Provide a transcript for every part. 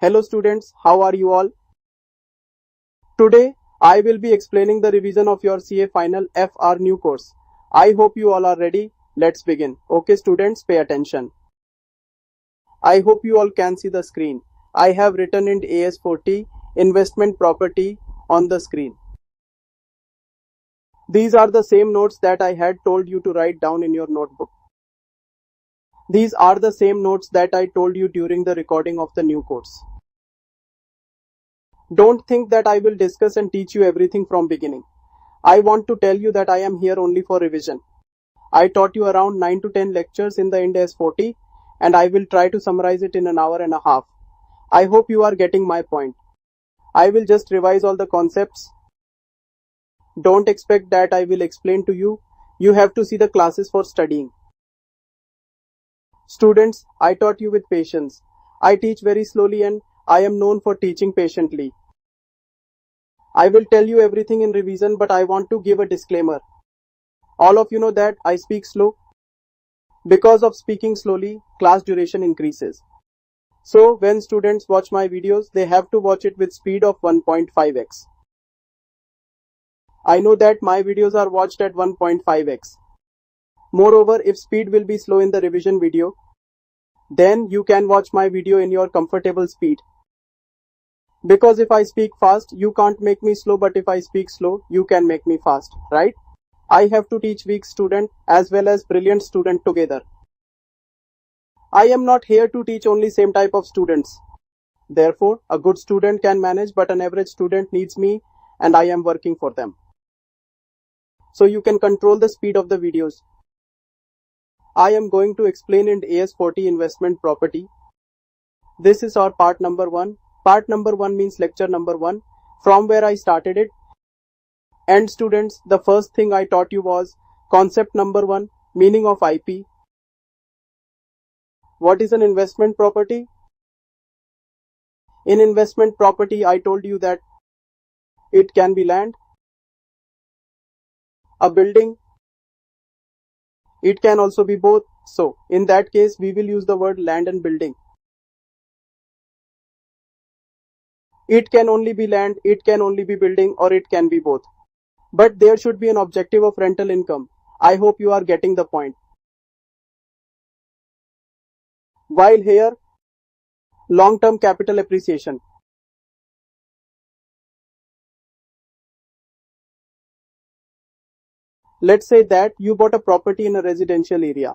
Hello students, how are you all? Today, I will be explaining the revision of your CA Final FR new course. I hope you all are ready. Let's begin. Okay students, pay attention. I hope you all can see the screen. I have written in AS40 investment property on the screen. These are the same notes that I had told you to write down in your notebook. These are the same notes that I told you during the recording of the new course. Don't think that I will discuss and teach you everything from beginning. I want to tell you that I am here only for revision. I taught you around 9 to 10 lectures in the Ind AS 40 and I will try to summarize it in an hour and a half. I hope you are getting my point. I will just revise all the concepts. Don't expect that I will explain to you. You have to see the classes for studying. Students, I taught you with patience. I teach very slowly and I am known for teaching patiently. I will tell you everything in revision, but I want to give a disclaimer. All of you know that I speak slow. Because of speaking slowly, class duration increases. So when students watch my videos, they have to watch it with speed of 1.5x. I know that my videos are watched at 1.5x. Moreover, if speed will be slow in the revision video, then you can watch my video in your comfortable speed. Because if I speak fast, you can't make me slow, but if I speak slow, you can make me fast, right? I have to teach weak student as well as brilliant student together. I am not here to teach only same type of students. Therefore, a good student can manage, but an average student needs me and I am working for them. So you can control the speed of the videos. I am going to explain in AS40 investment property. This is our part number 1. Part number 1 means lecture number 1, from where I started it. And students, the first thing I taught you was concept number 1, meaning of IP. What is an investment property? In investment property, I told you that it can be land, a building. It can also be both. So, in that case, we will use the word land and building. It can only be land, it can only be building, or it can be both. But there should be an objective of rental income. I hope you are getting the point. While here, long-term capital appreciation. Let's say that you bought a property in a residential area.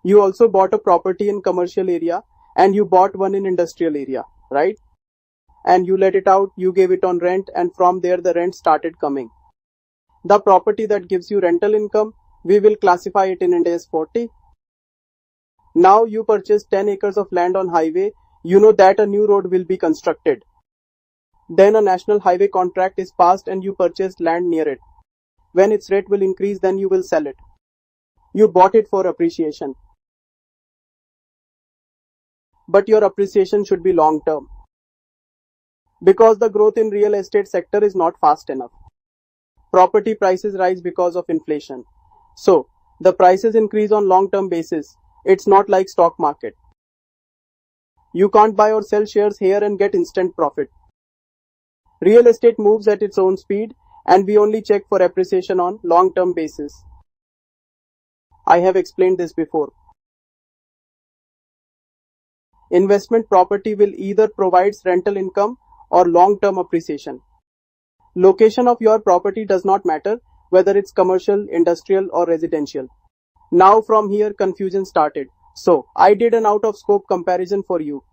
You also bought a property in commercial area and you bought one in industrial area, right? And you let it out, you gave it on rent, and from there the rent started coming. The property that gives you rental income, we will classify it in Ind AS 40. Now you purchase 10 acres of land on highway, you know that a new road will be constructed. Then a national highway contract is passed and you purchased land near it. When its rate will increase, then you will sell it. You bought it for appreciation. But your appreciation should be long term. Because the growth in real estate sector is not fast enough. Property prices rise because of inflation. So, the prices increase on long-term basis. It's not like stock market. You can't buy or sell shares here and get instant profit. Real estate moves at its own speed and we only check for appreciation on long-term basis. I have explained this before. Investment property will either provides rental income or long-term appreciation. Location of your property does not matter, whether it's commercial, industrial or residential. Now from here confusion started. So I did an out of scope comparison for you.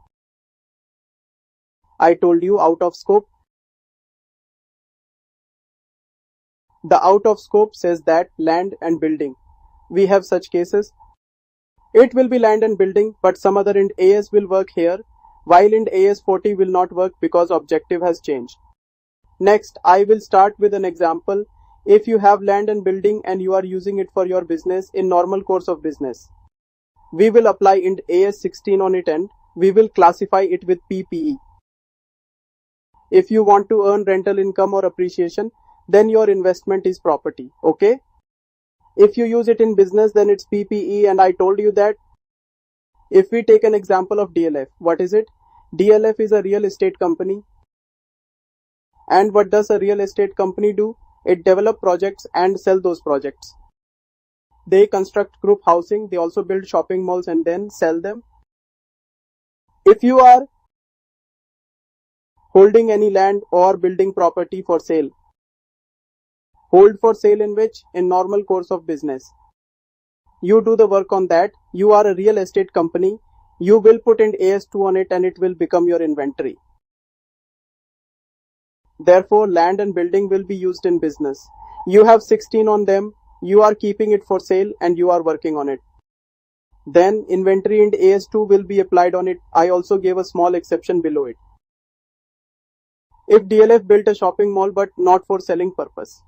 I told you out of scope. The out of scope says that land and building. We have such cases. It will be land and building, but some other Ind AS will work here, while Ind AS 40 will not work because objective has changed. Next, I will start with an example. If you have land and building and you are using it for your business in normal course of business, we will apply Ind AS 16 on it and we will classify it with PPE. If you want to earn rental income or appreciation, then your investment is property, okay? If you use it in business, then it's PPE, and I told you that if we take an example of DLF, what is it? DLF is a real estate company. And what does a real estate company do? It develops projects and sell those projects. They construct group housing, they also build shopping malls and then sell them. If you are holding any land or building property for sale, hold for sale in which? In normal course of business. You do the work on that. You are a real estate company. You will put in AS2 on it and it will become your inventory. Therefore, land and building will be used in business. You have 16 on them. You are keeping it for sale and you are working on it. Then inventory and AS2 will be applied on it. I also gave a small exception below it. If DLF built a shopping mall but not for selling purpose,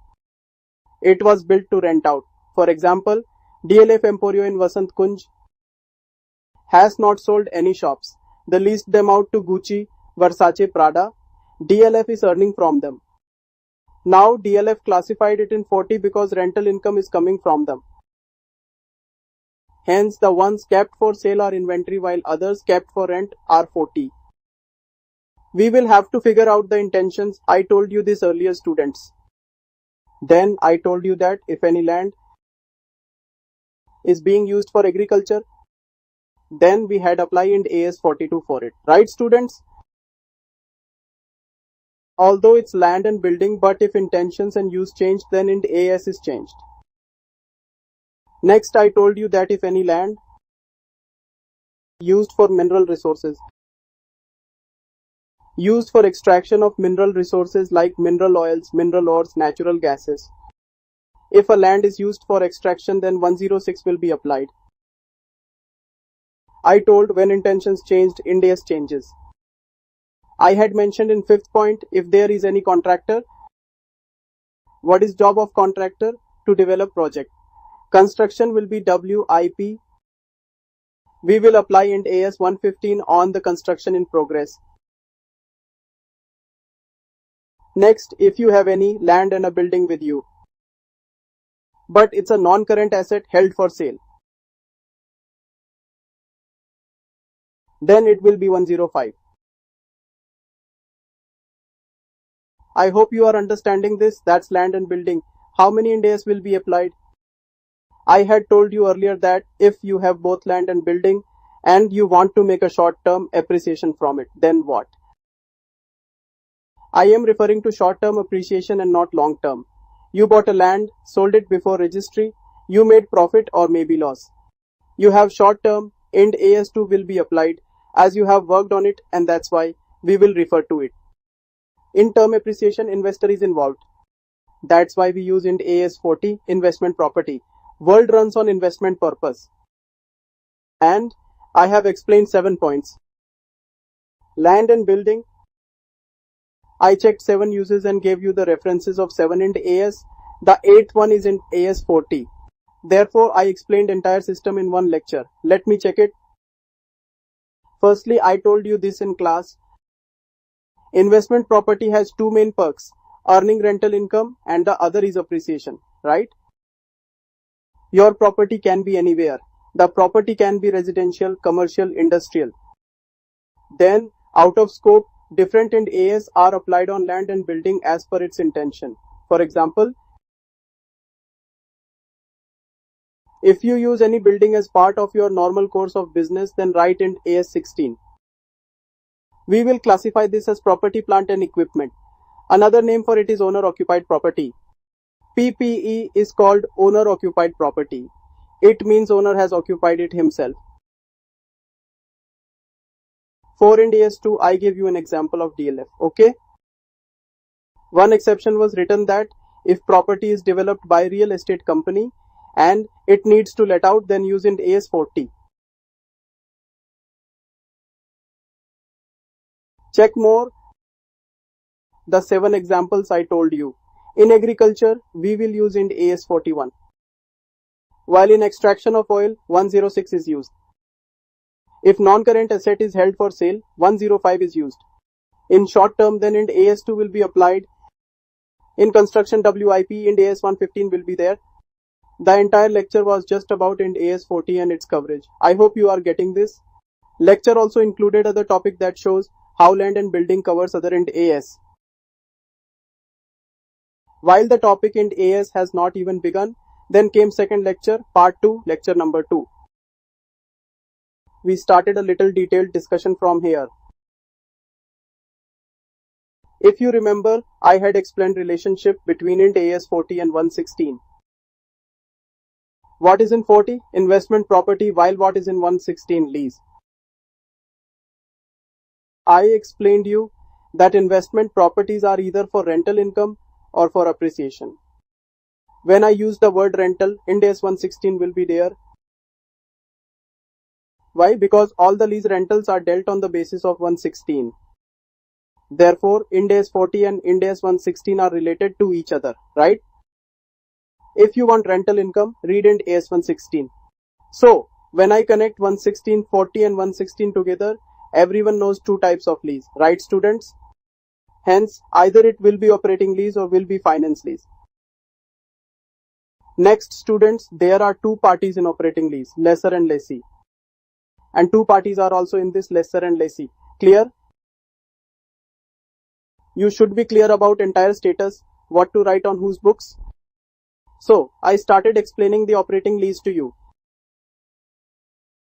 it was built to rent out. For example, DLF Emporio in Vasant Kunj has not sold any shops. They leased them out to Gucci, Versace, Prada. DLF is earning from them. Now DLF classified it in 40 because rental income is coming from them. Hence the ones kept for sale are inventory while others kept for rent are 40. We will have to figure out the intentions. I told you this earlier, students. Then I told you that if any land is being used for agriculture, then we had apply in AS42 for it. Right, students? Although it's land and building, but if intentions and use changed, then int AS is changed. Next, I told you that if any land used for mineral resources, used for extraction of mineral resources like mineral oils, mineral ores, natural gases. If a land is used for extraction, then 106 will be applied. I told when intentions changed, Ind AS changes. I had mentioned in 5th point, if there is any contractor, what is job of contractor? To develop project. Construction will be WIP. We will apply Ind AS 115 on the construction in progress. Next, if you have any land and a building with you, but it's a non-current asset held for sale, then it will be 105. I hope you are understanding this. That's land and building. How many Ind AS will be applied? I had told you earlier that if you have both land and building and you want to make a short-term appreciation from it, then what? I am referring to short-term appreciation and not long-term. You bought a land, sold it before registry, you made profit or maybe loss. You have short-term, Ind AS2 will be applied as you have worked on it, and that's why we will refer to it. In term appreciation, investor is involved. That's why we use Ind AS 40, investment property. World runs on investment purpose. And I have explained 7 points. Land and building. I checked 7 uses and gave you the references of 7 Ind AS. The 8th one is in AS 40. Therefore, I explained entire system in one lecture. Let me check it. Firstly, I told you this in class. Investment property has 2 main perks, earning rental income and the other is appreciation, right? Your property can be anywhere. The property can be residential, commercial, industrial. Then, out of scope, different Ind AS are applied on land and building as per its intention. For example, if you use any building as part of your normal course of business, then write Ind AS 16. We will classify this as property, plant and equipment. Another name for it is owner-occupied property. PPE is called owner-occupied property. It means owner has occupied it himself. For Ind AS 2, I gave you an example of DLF, okay? One exception was written that if property is developed by real estate company and it needs to let out, then use Ind AS 40. Check more the 7 examples I told you. In agriculture, we will use Ind AS 41. While in extraction of oil, 106 is used. If non-current asset is held for sale, 105 is used. In short term, then Ind AS 2 will be applied. In construction WIP, Ind AS 115 will be there. The entire lecture was just about Ind AS 40 and its coverage. I hope you are getting this. Lecture also included other topic that shows how land and building covers other Ind AS. While the topic Ind AS has not even begun, then came second lecture, part 2, lecture number 2. We started a little detailed discussion from here. If you remember, I had explained relationship between Ind AS 40 and 116. What is in 40? Investment property, while what is in 116? Lease. I explained you that investment properties are either for rental income or for appreciation. When I use the word rental, Ind AS 116 will be there. Why? Because all the lease rentals are dealt on the basis of 116. Therefore, Ind AS 40 and Ind AS 116 are related to each other, right? If you want rental income, read Ind AS 116. So, when I connect 116, 40 and 116 together, everyone knows two types of lease, right students? Hence, either it will be operating lease or will be finance lease. Next students, there are two parties in operating lease, lessor and lessee. And two parties are also in this, lessor and lessee. Clear? You should be clear about entire status, what to write on whose books. So, I started explaining the operating lease to you.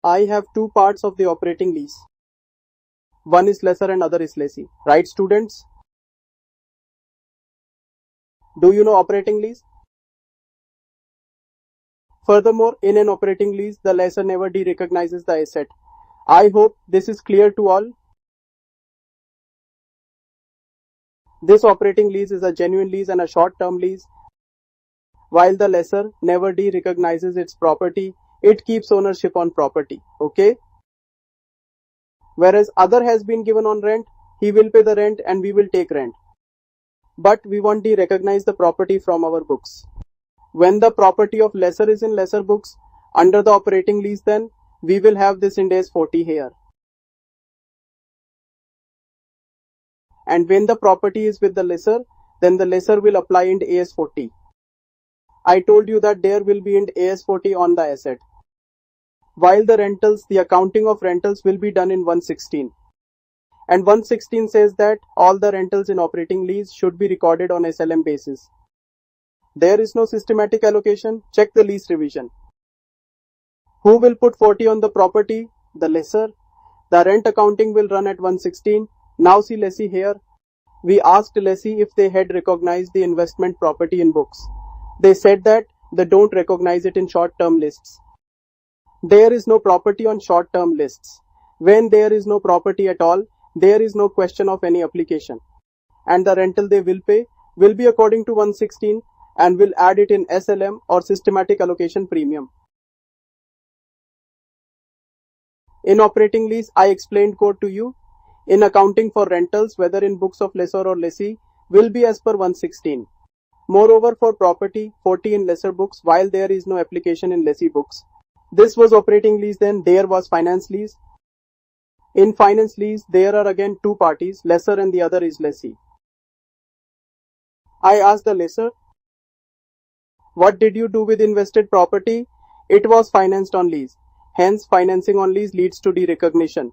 I have two parts of the operating lease. One is lessor and other is lessee. Right students? Do you know operating lease? Furthermore, in an operating lease, the lessor never de-recognizes the asset. I hope this is clear to all. This operating lease is a genuine lease and a short-term lease. While the lessor never de-recognizes its property, it keeps ownership on property. Okay? Whereas other has been given on rent, he will pay the rent and we will take rent. But we won't de-recognize the property from our books. When the property of lessor is in lessor books, under the operating lease, then we will have this Ind AS 40 here. And when the property is with the lessor, then the lessor will apply Ind AS 40. I told you that there will be Ind AS 40 on the asset. While the rentals, the accounting of rentals will be done in 116. And 116 says that all the rentals in operating lease should be recorded on SLM basis. There is no systematic allocation. Check the lease revision. Who will put 40 on the property? The lessor. The rent accounting will run at 116. Now see lessee here. We asked lessee if they had recognized the investment property in books. They said that they don't recognize it in short-term lists. There is no property on short-term lists. When there is no property at all, there is no question of any application. And the rental they will pay will be according to 116 and will add it in SLM or systematic allocation premium. In operating lease, I explained code to you. In accounting for rentals, whether in books of lessor or lessee, will be as per 116. Moreover, for property, 40 in lessor books, while there is no application in lessee books. This was operating lease, then there was finance lease. In finance lease, there are again two parties, lessor and the other is lessee. I asked the lessor, what did you do with invested property? It was financed on lease. Hence, financing on lease leads to derecognition.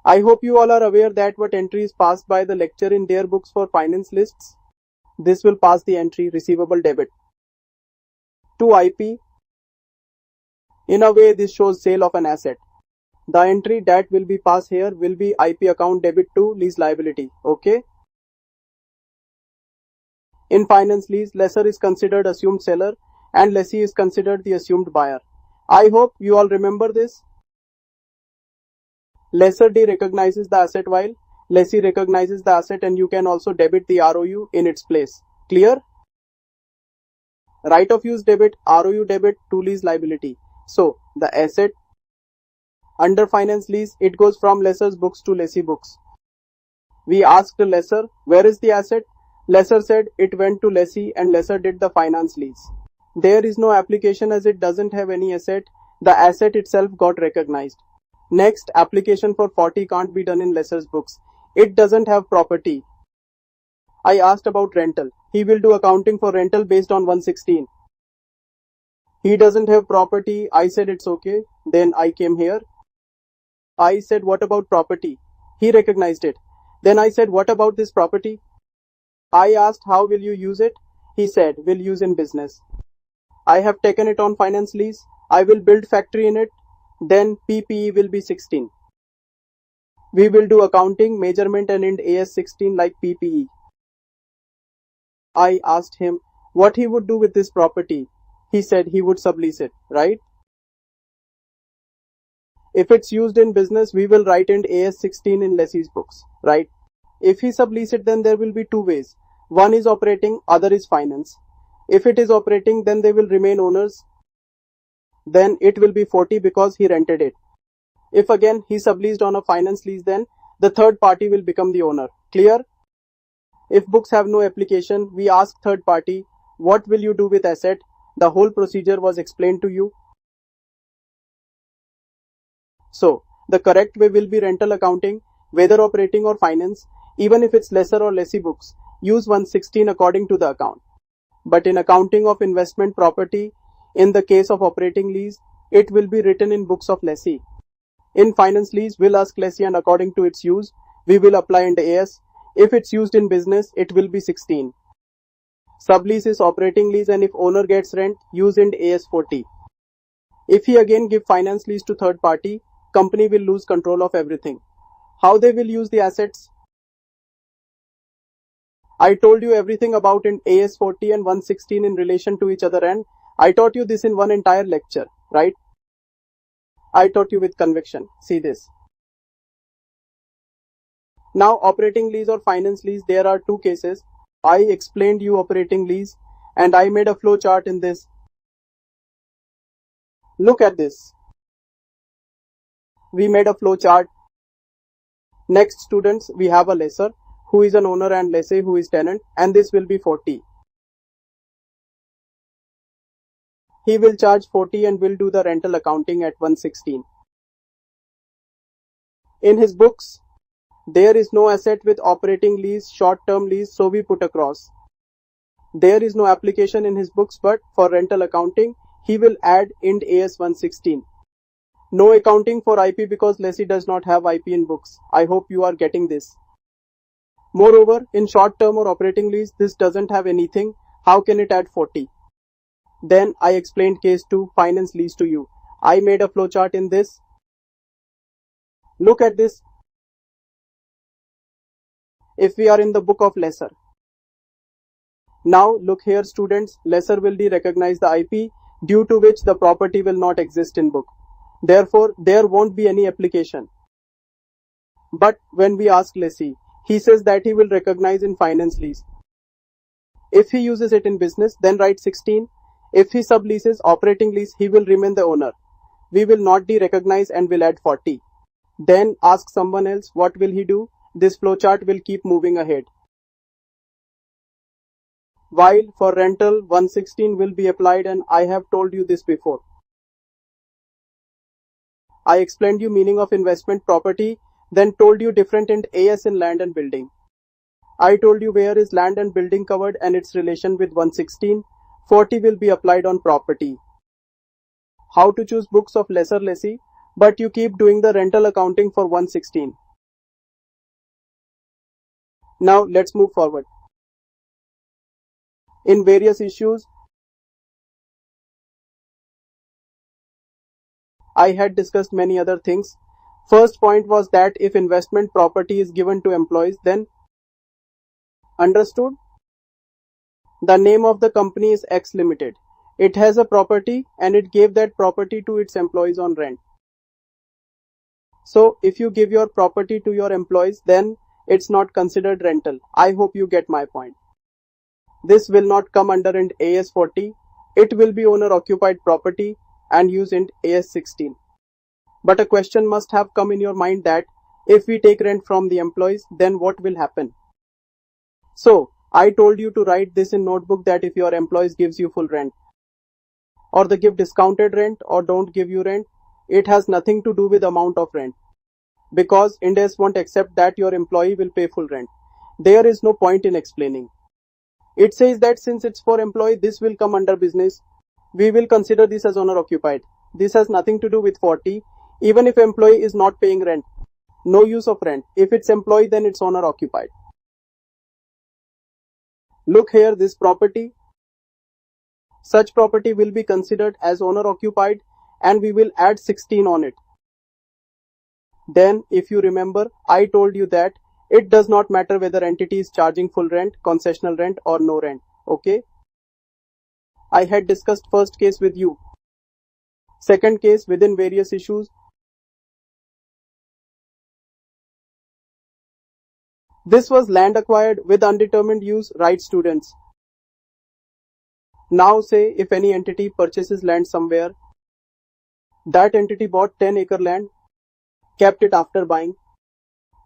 I hope you all are aware that what entry is passed by the lecturer in their books for finance lists. This will pass the entry receivable debit to IP. In a way, this shows sale of an asset. The entry that will be passed here will be IP account debit to lease liability. Okay? In finance lease, lessor is considered assumed seller and lessee is considered the assumed buyer. I hope you all remember this. Lessor de-recognizes the asset while lessee recognizes the asset, and you can also debit the ROU in its place. Clear? Right of use debit, ROU debit to lease liability. So, the asset under finance lease, it goes from lessor's books to lessee books. We asked the lessor, where is the asset? Lessor said it went to lessee and lessor did the finance lease. There is no application as it doesn't have any asset. The asset itself got recognized. Next, application for 40 can't be done in lessor's books. It doesn't have property. I asked about rental. He will do accounting for rental based on 116. He doesn't have property. I said it's okay. Then I came here. I said, what about property? He recognized it. Then I said, what about this property? I asked, how will you use it? He said, we'll use in business. I have taken it on finance lease. I will build factory in it. Then PPE will be 16. We will do accounting, measurement and in AS 16 like PPE. I asked him what he would do with this property. He said he would sublease it, right? If it's used in business, we will write in AS 16 in lessee's books, right? If he sublease it, then there will be two ways. One is operating, other is finance. If it is operating, then they will remain owners. Then it will be 40 because he rented it. If again he subleased on a finance lease, then the third party will become the owner. Clear? If books have no application, we ask third party, what will you do with asset? The whole procedure was explained to you. So, the correct way will be rental accounting, whether operating or finance, even if it's lesser or lessee books, use 116 according to the account. But in accounting of investment property, in the case of operating lease, it will be written in books of lessee. In finance lease, we'll ask lessee and according to its use, we will apply in the AS. If it's used in business, it will be 16. Sublease is operating lease and if owner gets rent, use in AS 40. If he again give finance lease to third party, company will lose control of everything. How they will use the assets? I told you everything about in AS 40 and 116 in relation to each other and I taught you this in one entire lecture, right? I taught you with conviction. See this. Now operating lease or finance lease, there are two cases. I explained you operating lease and I made a flow chart in this. Look at this. We made a flow chart. Next students, we have a lessor who is an owner and lessee who is tenant and this will be 40. He will charge 40 and will do the rental accounting at 116. In his books, there is no asset with operating lease, short-term lease, so we put across. There is no application in his books, but for rental accounting, he will add int AS 116. No accounting for IP because lessee does not have IP in books. I hope you are getting this. Moreover, in short-term or operating lease, this doesn't have anything. How can it add 40? Then I explained case 2, finance lease to you. I made a flowchart in this. Look at this. If we are in the book of lessor. Now look here students, lessor will recognize the IP due to which the property will not exist in book. Therefore, there won't be any application. But when we ask lessee, he says that he will recognize in finance lease. If he uses it in business, then write 16. If he subleases operating lease, he will remain the owner. We will not de-recognize and will add 40. Then ask someone else, what will he do? This flowchart will keep moving ahead. While for rental, 116 will be applied and I have told you this before. I explained you meaning of investment property, then told you different in AS in land and building. I told you where is land and building covered and its relation with 116. 40 will be applied on property. How to choose books of lesser lessee, but you keep doing the rental accounting for 116. Now let's move forward. In various issues, I had discussed many other things. First point was that if investment property is given to employees, then understood? The name of the company is X Limited. It has a property and it gave that property to its employees on rent. So if you give your property to your employees, then it's not considered rental. I hope you get my point. This will not come under int AS 40. It will be owner occupied property and use int AS 16. But a question must have come in your mind that if we take rent from the employees, then what will happen? So I told you to write this in notebook that if your employees gives you full rent or they give discounted rent or don't give you rent, it has nothing to do with amount of rent because Ind AS won't accept that your employee will pay full rent. There is no point in explaining. It says that since it's for employee, this will come under business. We will consider this as owner occupied. This has nothing to do with 40. Even if employee is not paying rent, no use of rent. If it's employee, then it's owner occupied. Look here, this property. Such property will be considered as owner occupied and we will add 16 on it. Then, if you remember, I told you that it does not matter whether entity is charging full rent, concessional rent or no rent. Okay? I had discussed first case with you. Second case within various issues. This was land acquired with undetermined use, right students? Now say if any entity purchases land somewhere, that entity bought 10-acre land, kept it after buying.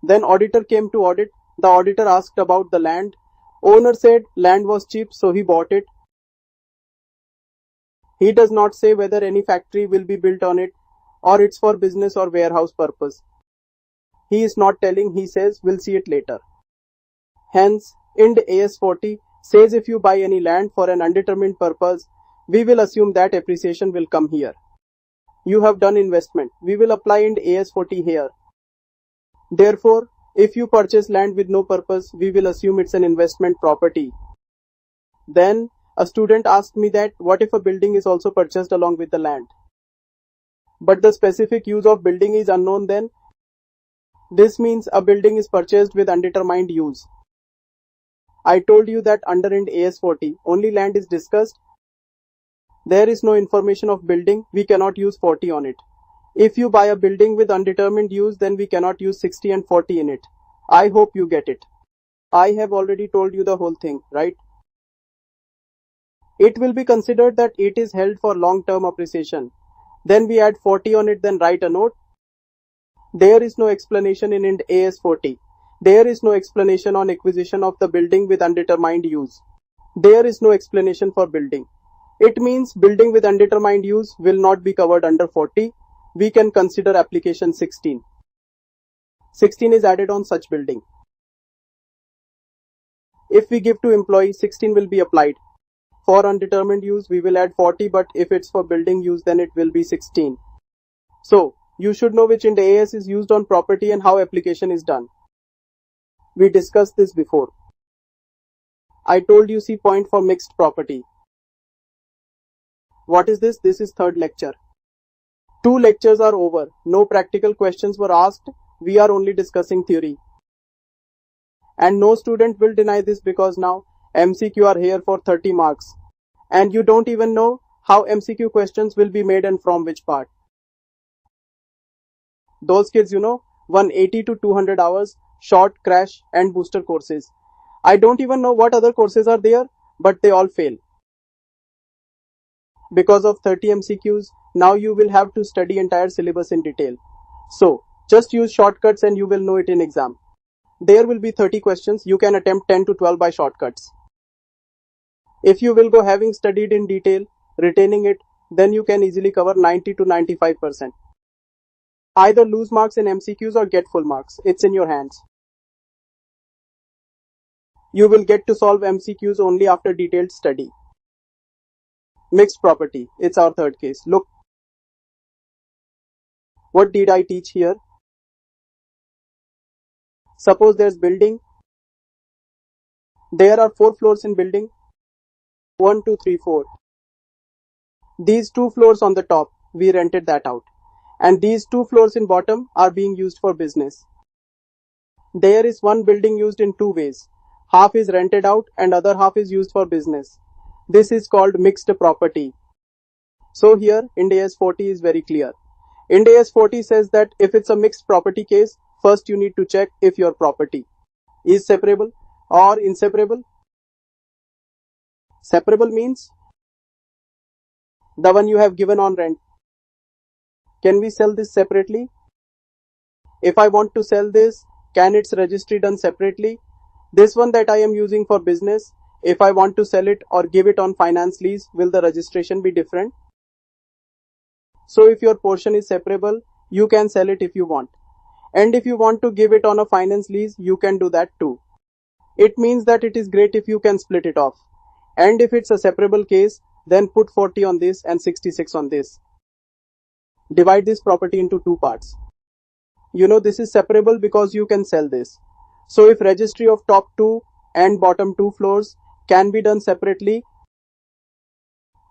Then auditor came to audit. The auditor asked about the land. Owner said land was cheap, so he bought it. He does not say whether any factory will be built on it or it's for business or warehouse purpose. He is not telling, he says we'll see it later. Hence, Ind AS 40 says if you buy any land for an undetermined purpose, we will assume that appreciation will come here. You have done investment. We will apply Ind AS 40 here. Therefore, if you purchase land with no purpose, we will assume it's an investment property. Then, a student asked me that what if a building is also purchased along with the land? But the specific use of building is unknown then. This means a building is purchased with undetermined use. I told you that under Ind AS 40, only land is discussed. There is no information of building, we cannot use 40 on it. If you buy a building with undetermined use, then we cannot use 60 and 40 in it. I hope you get it. I have already told you the whole thing, right? It will be considered that it is held for long-term appreciation. Then we add 40 on it, then write a note. There is no explanation in Ind AS 40. There is no explanation on acquisition of the building with undetermined use. There is no explanation for building. It means building with undetermined use will not be covered under 40. We can consider application 16. 16 is added on such building. If we give to employee, 16 will be applied. For undetermined use, we will add 40, but if it's for building use, then it will be 16. So, you should know which Ind AS is used on property and how application is done. We discussed this before. I told you see point for mixed property. What is this? This is third lecture. 2 lectures are over. No practical questions were asked. We are only discussing theory. And no student will deny this because now MCQ are here for 30 marks. And you don't even know how MCQ questions will be made and from which part. Those kids, 180 to 200 hours, short, crash and booster courses. I don't even know what other courses are there, but they all fail. Because of 30 MCQs, now you will have to study entire syllabus in detail. So, just use shortcuts and you will know it in exam. There will be 30 questions, you can attempt 10 to 12 by shortcuts. If you will go having studied in detail, retaining it, then you can easily cover 90 to 95%. Either lose marks in MCQs or get full marks. It's in your hands. You will get to solve MCQs only after detailed study. Mixed property. It's our third case. Look. What did I teach here? Suppose there's building. There are 4 floors in building. 1, 2, 3, 4. These 2 floors on the top, we rented that out. And these 2 floors in bottom are being used for business. There is one building used in 2 ways. Half is rented out and other half is used for business. This is called mixed property. So here, Ind AS 40 is very clear. Ind AS 40 says that if it's a mixed property case, first you need to check if your property is separable or inseparable. Separable means the one you have given on rent. Can we sell this separately? If I want to sell this, can its registry done separately? This one that I am using for business, if I want to sell it or give it on finance lease, will the registration be different? So if your portion is separable, you can sell it if you want. And if you want to give it on a finance lease, you can do that too. It means that it is great if you can split it off. And if it's a separable case, then put 40 on this and 66 on this. Divide this property into two parts. You know this is separable because you can sell this. So if registry of top two and bottom two floors can be done separately,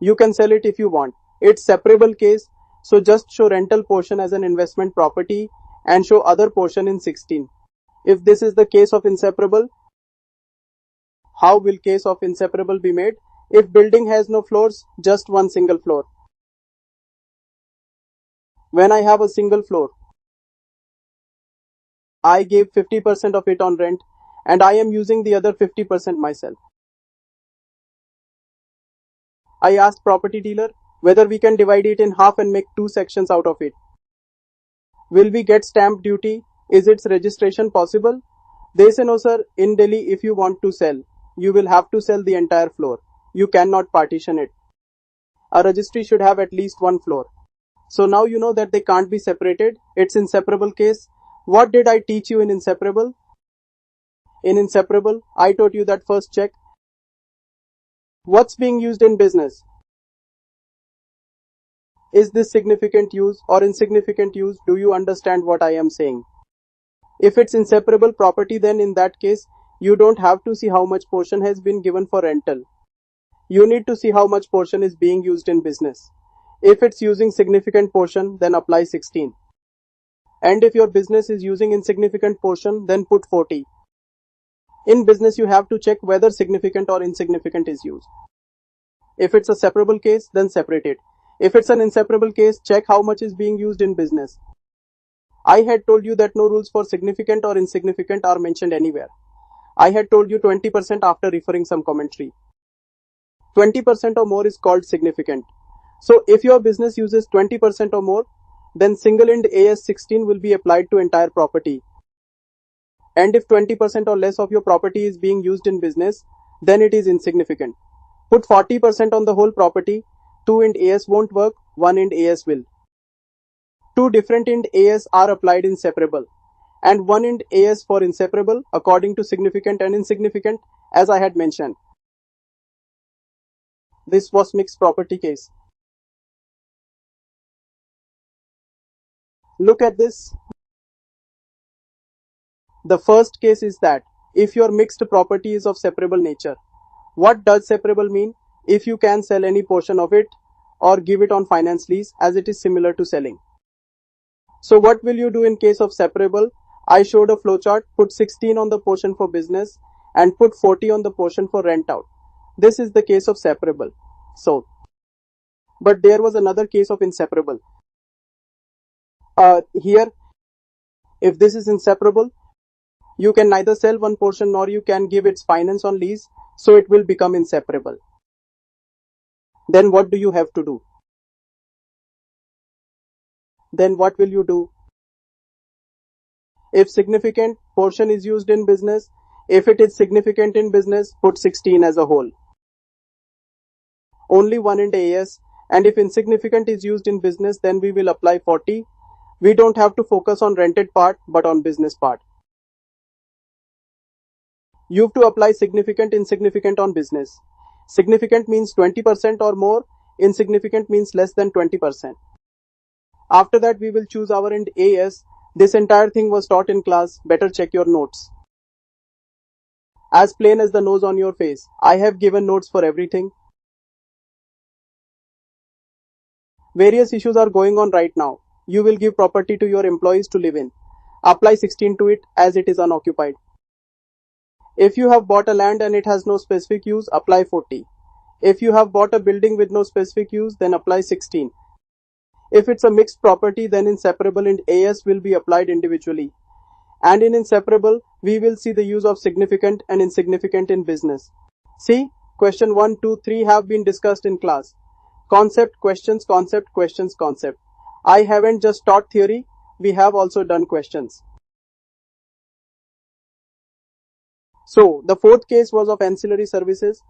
you can sell it if you want. It's separable case, so just show rental portion as an investment property and show other portion in 16. If this is the case of inseparable, how will case of inseparable be made? If building has no floors, just one single floor. When I have a single floor, I gave 50% of it on rent and I am using the other 50% myself. I asked property dealer whether we can divide it in half and make two sections out of it. Will we get stamp duty? Is its registration possible? They say no sir, in Delhi if you want to sell, you will have to sell the entire floor. You cannot partition it. A registry should have at least one floor. So now you know that they can't be separated. It's inseparable case. What did I teach you in inseparable? In inseparable, I taught you that first check what's being used in business. Is this significant use or insignificant use? Do you understand what I am saying? If it's inseparable property, then in that case, you don't have to see how much portion has been given for rental. You need to see how much portion is being used in business. If it's using significant portion, then apply 16. And if your business is using insignificant portion, then put 40. In business, you have to check whether significant or insignificant is used. If it's a separable case, then separate it. If it's an inseparable case, check how much is being used in business. I had told you that no rules for significant or insignificant are mentioned anywhere. I had told you 20% after referring some commentary. 20% or more is called significant. So if your business uses 20% or more, then single ind AS 16 will be applied to entire property. And if 20% or less of your property is being used in business, then it is insignificant. Put 40% on the whole property. 2 ind AS won't work, 1 ind AS will. Two different ind AS are applied in separable, and 1 ind AS for inseparable according to significant and insignificant, as I had mentioned. This was mixed property case. Look at this. The first case is that if your mixed property is of separable nature. What does separable mean? If you can sell any portion of it or give it on finance lease, as it is similar to selling. So what will you do in case of separable? I showed a flowchart. Put 16 on the portion for business and put 40 on the portion for rent out. This is the case of separable. So, but there was another case of inseparable. Here, if this is inseparable, you can neither sell one portion nor you can give its finance on lease, so it will become inseparable. Then what do you have to do? Then what will you do? If significant portion is used in business, if it is significant in business, put 16 as a whole. Only 1 ind AS, and if insignificant is used in business, then we will apply 40. We don't have to focus on rented part, but on business part. You have to apply significant, insignificant on business. Significant means 20% or more, insignificant means less than 20%. After that, we will choose our ind AS. This entire thing was taught in class. Better check your notes. As plain as the nose on your face. I have given notes for everything. Various issues are going on right now. You will give property to your employees to live in. Apply 16 to it as it is unoccupied. If you have bought a land and it has no specific use, apply 40. If you have bought a building with no specific use, then apply 16. If it's a mixed property, then inseparable ind AS will be applied individually. And in inseparable, we will see the use of significant and insignificant in business. See, question 1, 2, 3 have been discussed in class. Concept, questions, concept, questions, concept. I haven't just taught theory, we have also done questions. So, the fourth case was of ancillary services.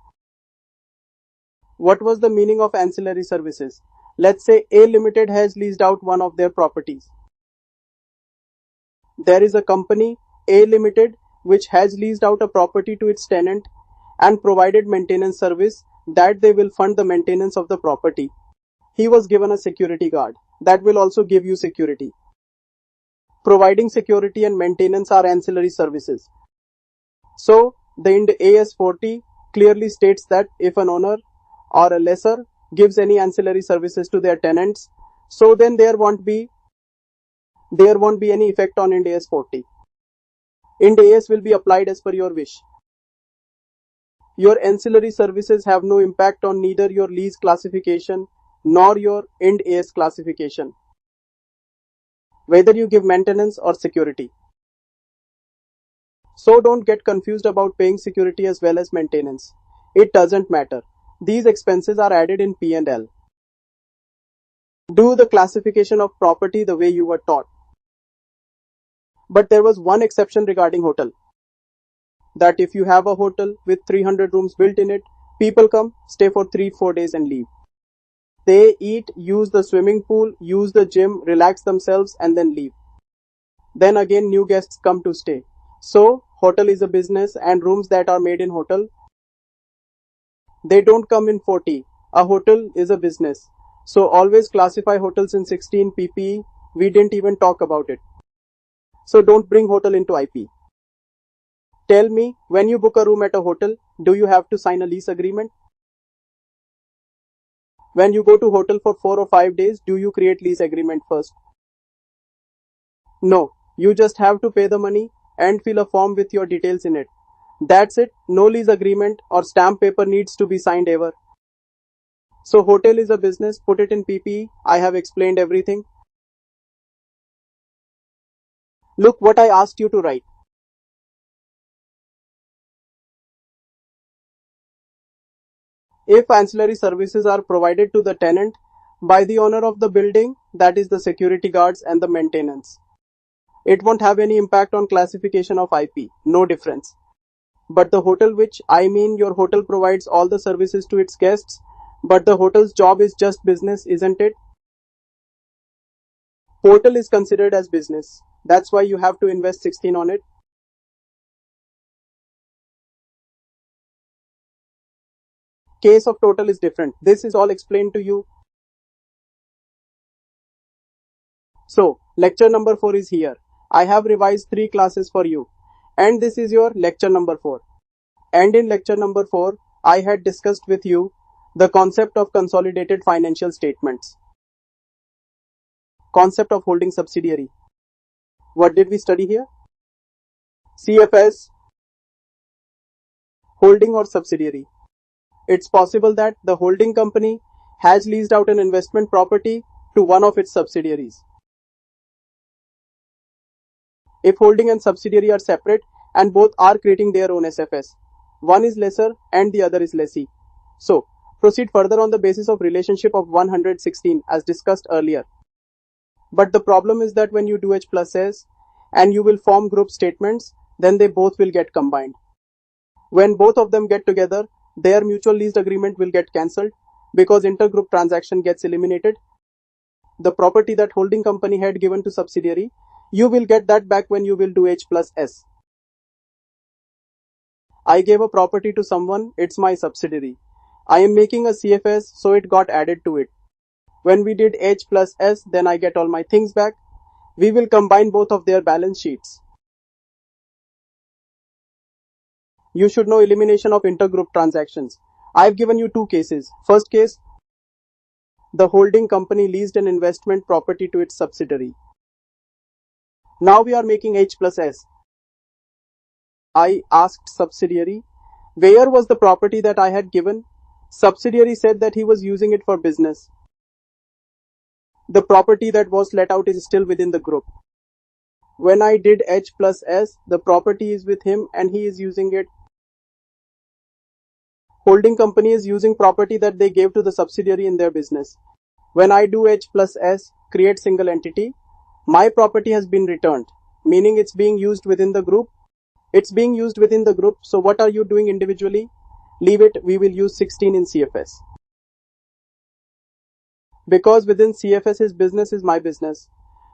What was the meaning of ancillary services? Let's say A Limited has leased out one of their properties. There is a company, A Limited, which has leased out a property to its tenant and provided maintenance service that they will fund the maintenance of the property. He was given a security guard. that will also give you security. Providing security and maintenance are ancillary services. So, the Ind AS 40 clearly states that if an owner or a lessor gives any ancillary services to their tenants, so then there won't be any effect on Ind AS 40. Ind AS will be applied as per your wish. Your ancillary services have no impact on neither your lease classification nor your Ind AS classification, whether you give maintenance or security. So don't get confused about paying security as well as maintenance. It doesn't matter. These expenses are added in P&L. Do the classification of property the way you were taught. But there was one exception regarding hotel. That if you have a hotel with 300 rooms built in it, people come, stay for 3-4 days and leave. They eat, use the swimming pool, use the gym, relax themselves and then leave. Then again new guests come to stay. So, hotel is a business and rooms that are made in hotel, they don't come in 40. A hotel is a business. So always classify hotels in 16 PPE. We didn't even talk about it. So don't bring hotel into IP. Tell me, when you book a room at a hotel, do you have to sign a lease agreement? When you go to hotel for 4 or 5 days, do you create lease agreement first? No, you just have to pay the money and fill a form with your details in it. That's it. No lease agreement or stamp paper needs to be signed ever. So hotel is a business, put it in PPE. I have explained everything. Look what I asked you to write. If ancillary services are provided to the tenant by the owner of the building, that is the security guards and the maintenance, it won't have any impact on classification of IP, no difference. But the hotel, which I mean your hotel provides all the services to its guests, but the hotel's job is just business, isn't it? Hotel is considered as business. That's why you have to invest 16 on it. Case of total is different. This is all explained to you. So, lecture number 4 is here. I have revised 3 classes for you. And this is your lecture number 4. And in lecture number 4, I had discussed with you the concept of consolidated financial statements. Concept of holding subsidiary. What did we study here? CFS, holding or subsidiary. It's possible that the holding company has leased out an investment property to one of its subsidiaries. If holding and subsidiary are separate and both are creating their own SFS, one is lessor and the other is lessee. So, proceed further on the basis of relationship of 116 as discussed earlier. But the problem is that when you do H plus S and you will form group statements, then they both will get combined. When both of them get together, their mutual lease agreement will get cancelled because intergroup transaction gets eliminated. The property that holding company had given to subsidiary, you will get that back when you will do H plus S. I gave a property to someone, it's my subsidiary. I am making a CFS, so it got added to it. When we did H plus S, then I get all my things back. We will combine both of their balance sheets. You should know elimination of intergroup transactions. I've given you 2 cases. First case, the holding company leased an investment property to its subsidiary. Now we are making H plus S. I asked subsidiary, where was the property that I had given? Subsidiary said that he was using it for business. The property that was let out is still within the group. When I did H plus S, the property is with him and he is using it. Holding company is using property that they gave to the subsidiary in their business. When I do H plus S, create single entity, my property has been returned, meaning it's being used within the group. It's being used within the group. So what are you doing individually? Leave it. We will use 16 in CFS. Because within CFS his business is my business.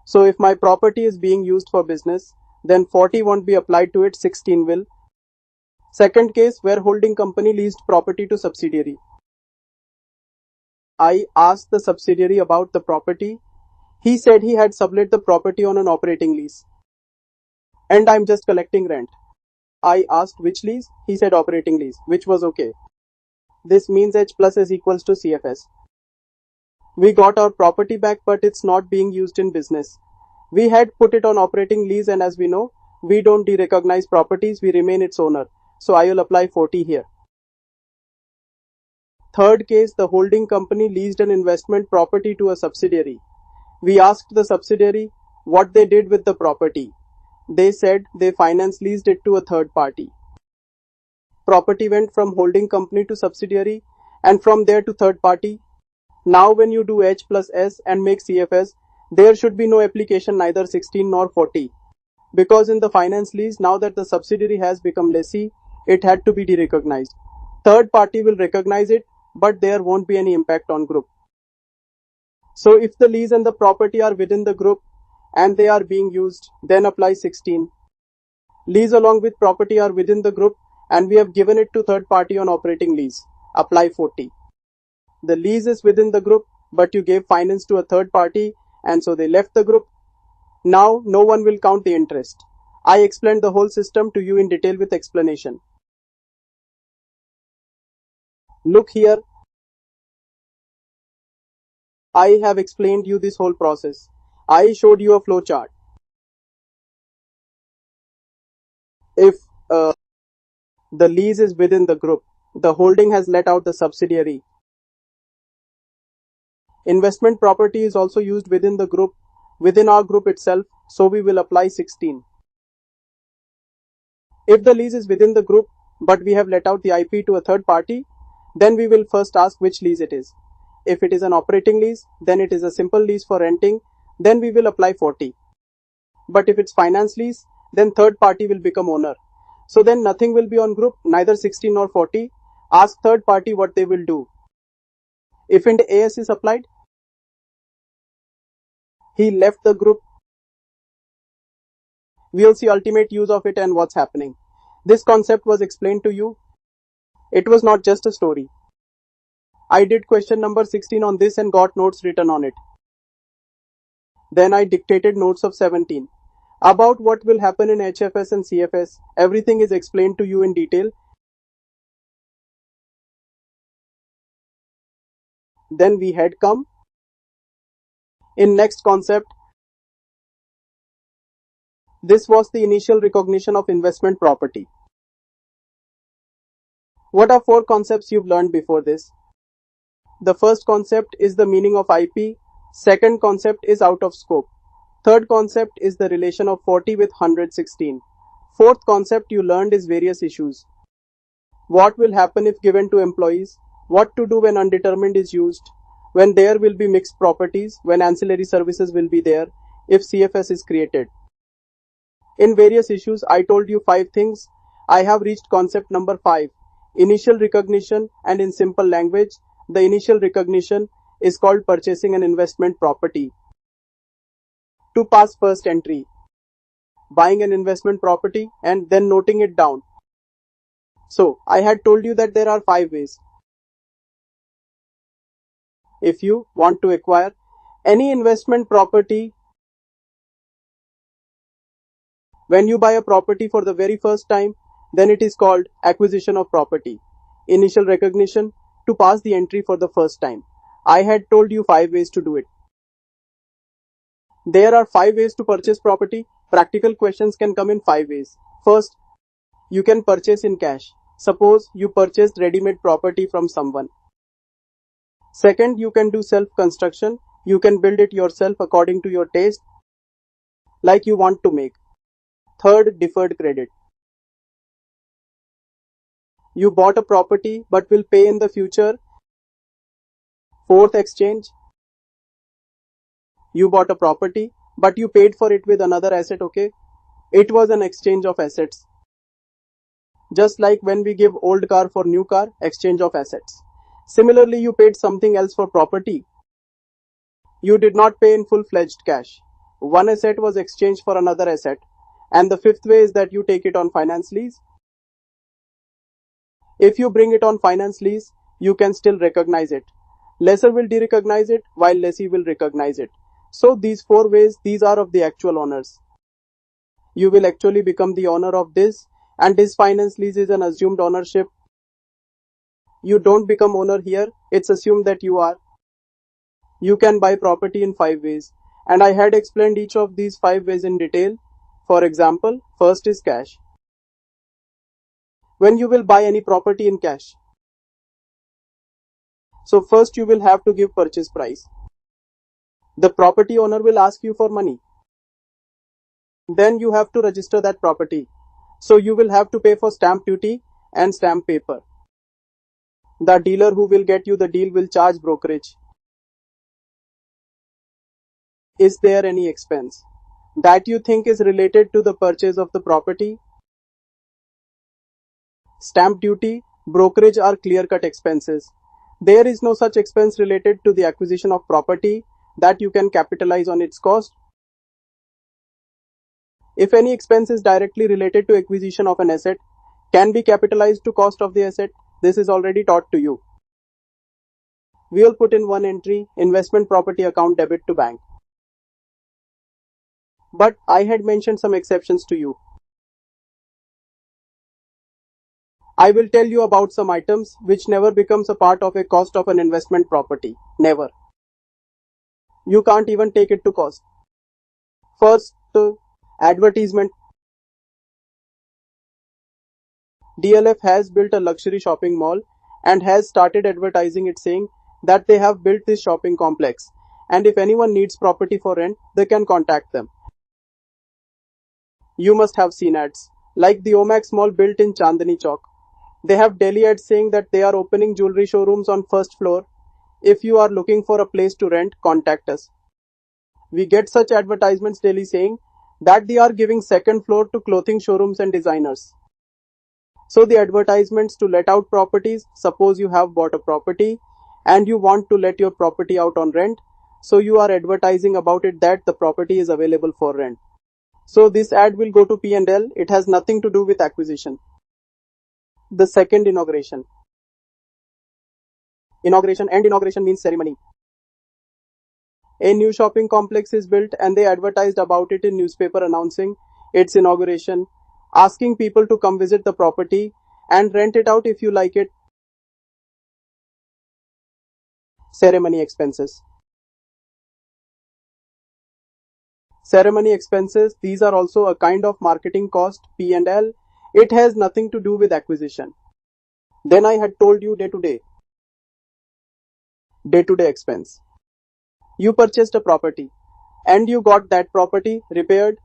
So if my property is being used for business, then 40 won't be applied to it, 16 will. Second case, where holding company leased property to subsidiary. I asked the subsidiary about the property. He said he had sublet the property on an operating lease. And I'm just collecting rent. I asked which lease? He said operating lease, which was okay. This means H plus S equals to CFS. We got our property back, but it's not being used in business. We had put it on operating lease, and as we know, we don't derecognize properties, we remain its owner. So I will apply 40 here. Third case, the holding company leased an investment property to a subsidiary. We asked the subsidiary what they did with the property. They said they finance leased it to a third party. Property went from holding company to subsidiary and from there to third party. Now when you do H plus S and make CFS, there should be no application neither 16 nor 40. Because in the finance lease, now that the subsidiary has become lessee, it had to be derecognized. Third party will recognize it, but there won't be any impact on group. So if the lease and the property are within the group and they are being used, then apply 16. Lease along with property are within the group and we have given it to third party on operating lease. Apply 40. The lease is within the group, but you gave finance to a third party and so they left the group. Now no one will count the interest. I explained the whole system to you in detail with explanation. Look here. I have explained you this whole process. I showed you a flow chart. If the lease is within the group, the holding has let out the subsidiary. Investment property is also used within the group, within our group itself, so we will apply 16. If the lease is within the group, but we have let out the IP to a third party, then we will first ask which lease it is. If it is an operating lease, then it is a simple lease for renting, then we will apply 40. But if it's finance lease, then third party will become owner. So then nothing will be on group, neither 16 nor 40. Ask third party what they will do. If Ind AS is applied, he left the group. We will see ultimate use of it and what's happening. This concept was explained to you. It was not just a story. I did question number 16 on this and got notes written on it. Then I dictated notes of 17. About what will happen in HFS and CFS, everything is explained to you in detail. Then we had come. In next concept, this was the initial recognition of investment property. What are 4 concepts you've learned before this? The first concept is the meaning of IP. Second concept is out of scope. Third concept is the relation of 40 with 116. Fourth concept you learned is various issues. What will happen if given to employees? What to do when undetermined is used? When there will be mixed properties? When ancillary services will be there? If CFS is created? In various issues, I told you 5 things. I have reached concept number 5. Initial recognition, and in simple language, the initial recognition is called purchasing an investment property. To pass first entry, buying an investment property and then noting it down. So, I had told you that there are 5 ways. If you want to acquire any investment property, when you buy a property for the very first time, then it is called acquisition of property. Initial recognition, to pass the entry for the first time. I had told you 5 ways to do it. There are 5 ways to purchase property. Practical questions can come in 5 ways. First, you can purchase in cash. Suppose you purchased ready-made property from someone. Second, you can do self-construction. You can build it yourself according to your taste, like you want to make. Third, deferred credit. You bought a property but will pay in the future. Fourth, exchange. You bought a property but you paid for it with another asset, okay? It was an exchange of assets. Just like when we give old car for new car, exchange of assets. Similarly, you paid something else for property. You did not pay in full-fledged cash. One asset was exchanged for another asset. And the fifth way is that you take it on finance lease. If you bring it on finance lease, you can still recognize it. Lessor will derecognize it while lessee will recognize it. So these four ways, these are of the actual owners. You will actually become the owner of this, and this finance lease is an assumed ownership. You don't become owner here, it's assumed that you are. You can buy property in 5 ways, and I had explained each of these 5 ways in detail. For example, first is cash. When you will buy any property in cash, so first you will have to give purchase price. The property owner will ask you for money. Then you have to register that property. So you will have to pay for stamp duty and stamp paper. The dealer who will get you the deal will charge brokerage. Is there any expense that you think is related to the purchase of the property? Stamp duty, brokerage are clear-cut expenses. There is no such expense related to the acquisition of property that you can capitalize on its cost. If any expense is directly related to acquisition of an asset, can be capitalized to cost of the asset. This is already taught to you. We will put in one entry, investment property account debit to bank. But I had mentioned some exceptions to you. I will tell you about some items which never becomes a part of a cost of an investment property. Never. You can't even take it to cost. First, advertisement. DLF has built a luxury shopping mall and has started advertising it, saying that they have built this shopping complex, and if anyone needs property for rent, they can contact them. You must have seen ads like the Omax mall built in Chandni Chowk. They have daily ads saying that they are opening jewelry showrooms on first floor. If you are looking for a place to rent, contact us. We get such advertisements daily saying that they are giving second floor to clothing showrooms and designers. So the advertisements to let out properties, suppose you have bought a property and you want to let your property out on rent, so you are advertising about it that the property is available for rent. So this ad will go to P&L, it has nothing to do with acquisition. The second, inauguration. Inauguration means ceremony. A new shopping complex is built and they advertised about it in newspaper announcing its inauguration, asking people to come visit the property and rent it out if you like it. Ceremony expenses. Ceremony expenses, these are also a kind of marketing cost, P&L. It has nothing to do with acquisition. Then I had told you day-to-day expense. You purchased a property and you got that property repaired